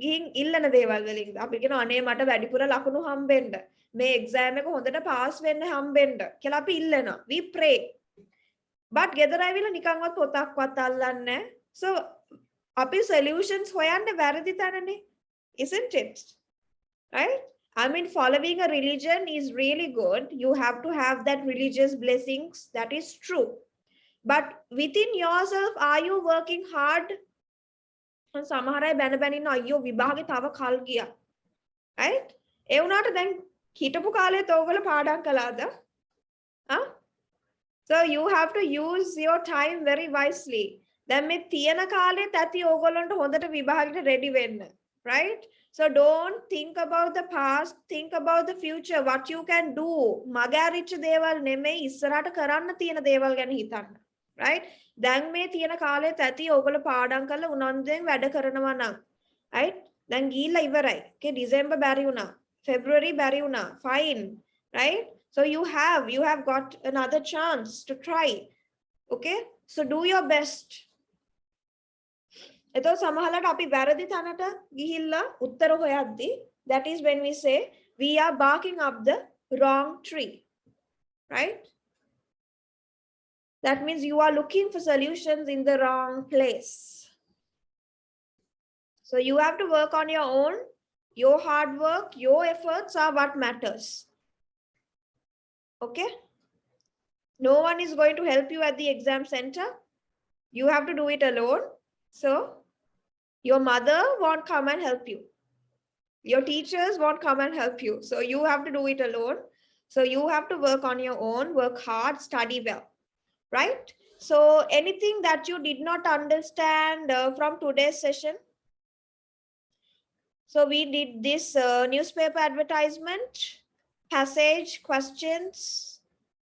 ගිහින් ඉල්ලන දේවල් වලින්ද අපි කියනවා අනේ මට වැඩිපුර ලකුණු හම්බෙන්න මේ එක්සෑම් එක හොඳට පාස් වෙන්න හම්බෙන්න කියලා අපි ඉල්ලනවා we pray but ගෙදර ඇවිල්ලා නිකන්වත් පොතක්වත් අල්ලන්නේ so අපි solutions හොයන්නේ වැරදි තැනනේ isn't it right I mean following a religion is really good you have to have that religious blessings that is true but within yourself are you working hard සමහර අය බැන බැන ඉන්න අයියෝ විභාගේ තව කල් ගියා right ඒ වුණාට දැන් හිටපු කාලෙත් ඕගොල්ලෝ පාඩම් කළාද so you have to use your time very wisely දැන් මේ තියෙන කාලෙත් ඇති ඕගොල්ලන්ට හොඳට විභාගෙට ready වෙන්න right so don't think about the past think about the future what you can do මගහැරිච්ච දේවල් නෙමෙයි ඉස්සරහට කරන්න තියෙන දේවල් ගැන හිතන්න right දැන් මේ තියෙන කාලෙත් ඇති ඕගොල්ලෝ පාඩම් කරලා උනන්දුවෙන් වැඩ කරනවා නම් right දැන් ගිහිල්ලා ඉවරයි okay December බැරි වුණා February බැරි වුණා fine right so you have got another chance to try okay so do your best එතකොට සමහරවිට අපි වැරදි තැනට ගිහිල්ලා උත්තර හොයද්දී that is when we say we are barking up the wrong tree right that means you are looking for solutions in the wrong place. So you have to work on your own. Your hard work, your efforts are what matters. Okay? No one is going to help you at the exam center. You have to do it alone. So Your mother won't come and help you. Your teachers won't come and help you. So you have to do it alone. So you have to work on your own, work hard, study well, right? So anything that you did not understand from today's session? So we did this newspaper advertisement, passage, questions,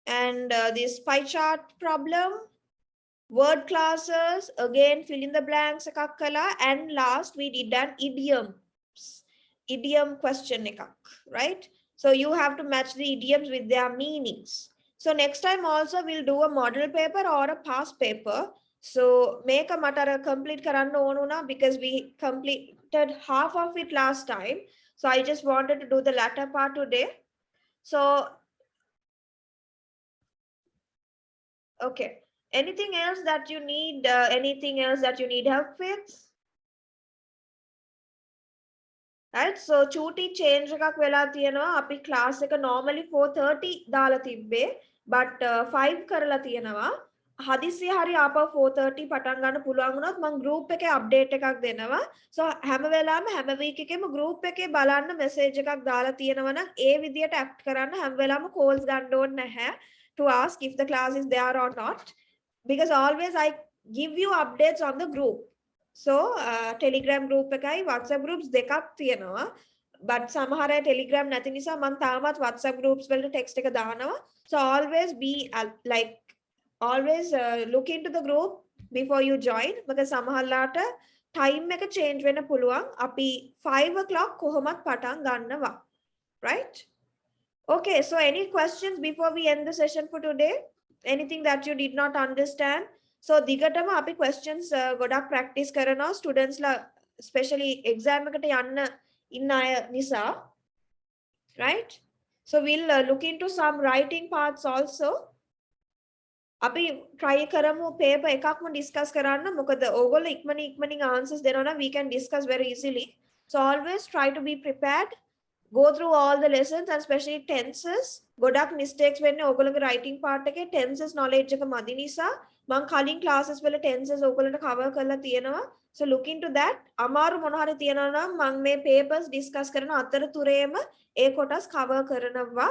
and this pie chart problem, word classes, again fill in the blanks එකක් කළා, and last we did an idiom question එකක්, right? So you have to match the idioms with their meanings. So next time also we'll do a model paper or a past paper. So make a matter complete karanna onuna because we completed half of it last time. So I just wanted to do the latter part today. So okay. Anything else that you need? Anything else that you need help with? Right, so චූටි change එකක් වෙලා තියෙනවා. අපි class එක normally 4:30 දාලා තිබ්බේ, but 5 කරලා තියෙනවා. හදිසිය හරි ආපහු 4:30 පටන් ගන්න පුළුවන් වුණොත් මම group එකේ update එකක් දෙනවා. So හැම වෙලාවෙම හැම week එකේම group එකේ බලන්න message එකක් දාලා තියෙනවා නම් ඒ විදියට act කරන්න. හැම වෙලාවෙම calls ගන්න ඕනේ නැහැ to ask if the class is there or not, because always I give you updates on the group. So Telegram group එකයි WhatsApp groups දෙකක් තියෙනවා, but සමහර අය Telegram නැති නිසා මම තාමත් WhatsApp groups වලට text එක දානවා. So always be like always look into the group before you join, because සමහරලාට time එක change වෙන්න පුළුවන්. අපි 5 o'clock කොහොමත් පටන් ගන්නවා, right? Okay, so any questions before we end the session for today? Anything that you did not understand? So දිගටම අපි questions ගොඩක් practice කරනවා students ලා, especially exam එකට යන්න ඉන්න අය නිසා, right? So we'll look into some writing parts also. අපි try කරමු paper එකක්ම discuss කරන්න, මොකද ඕගොල්ලෝ ඉක්මනින් answers දෙනවා නම් we can discuss very easily. So always try to be prepared. Go through all the lessons and especially tenses. ගොඩක් mistakes වෙන්නේ ඕගොල්ලෝගේ writing part එකේ tenses knowledge එක මදි නිසා. මම කලින් classes වල tenses ඕගොල්ලන්ට cover කරලා තියෙනවා. So look into that. අමාරු මොන හරි තියෙනවා නම් මම මේ papers discuss කරන අතරතුරේම ඒ කොටස් cover කරනවා.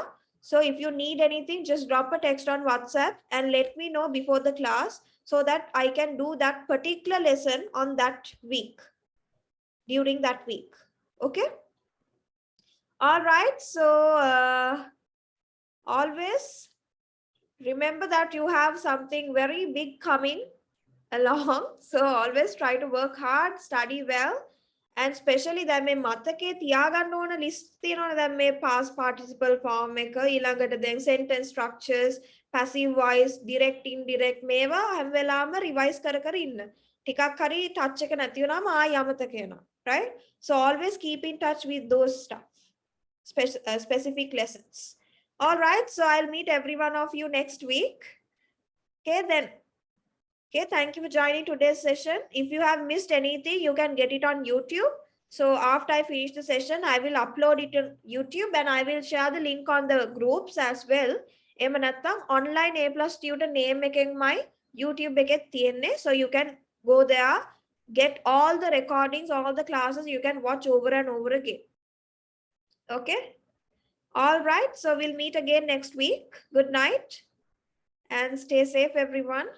So if you need anything, just drop a text on WhatsApp and let me know before the class so that I can do that particular lesson on that week, during that week. Okay? All right, so always remember that you have something very big coming along. So always try to work hard, study well, and especially දැන් මේ මතකේ තියාගන්න ඕන list තියෙනවනේ. දැන් මේ past participle form එක, ඊළඟට දැන් sentence structures, passive voice, direct indirect, මේවා හැම වෙලාවෙම revise කර කර ඉන්න. ටිකක් හරි touch එක නැති වුණාම ආයෙ අමතක වෙනවා, right? So always keep in touch with those stuff. Specific lessons. All right, so I'll meet every one of you next week. Okay, then. Okay, thank you for joining today's session. If you have missed anything, you can get it on YouTube. So after I finish the session, I will upload it on YouTube and I will share the link on the groups as well. එහෙම නැත්නම් online A Plus Tutor name එකෙන් my YouTube එකේ තියෙන්නේ. So you can go there, get all the recordings, all the classes you can watch over and over again. Okay? All right, so we'll meet again next week. Good night and stay safe, everyone.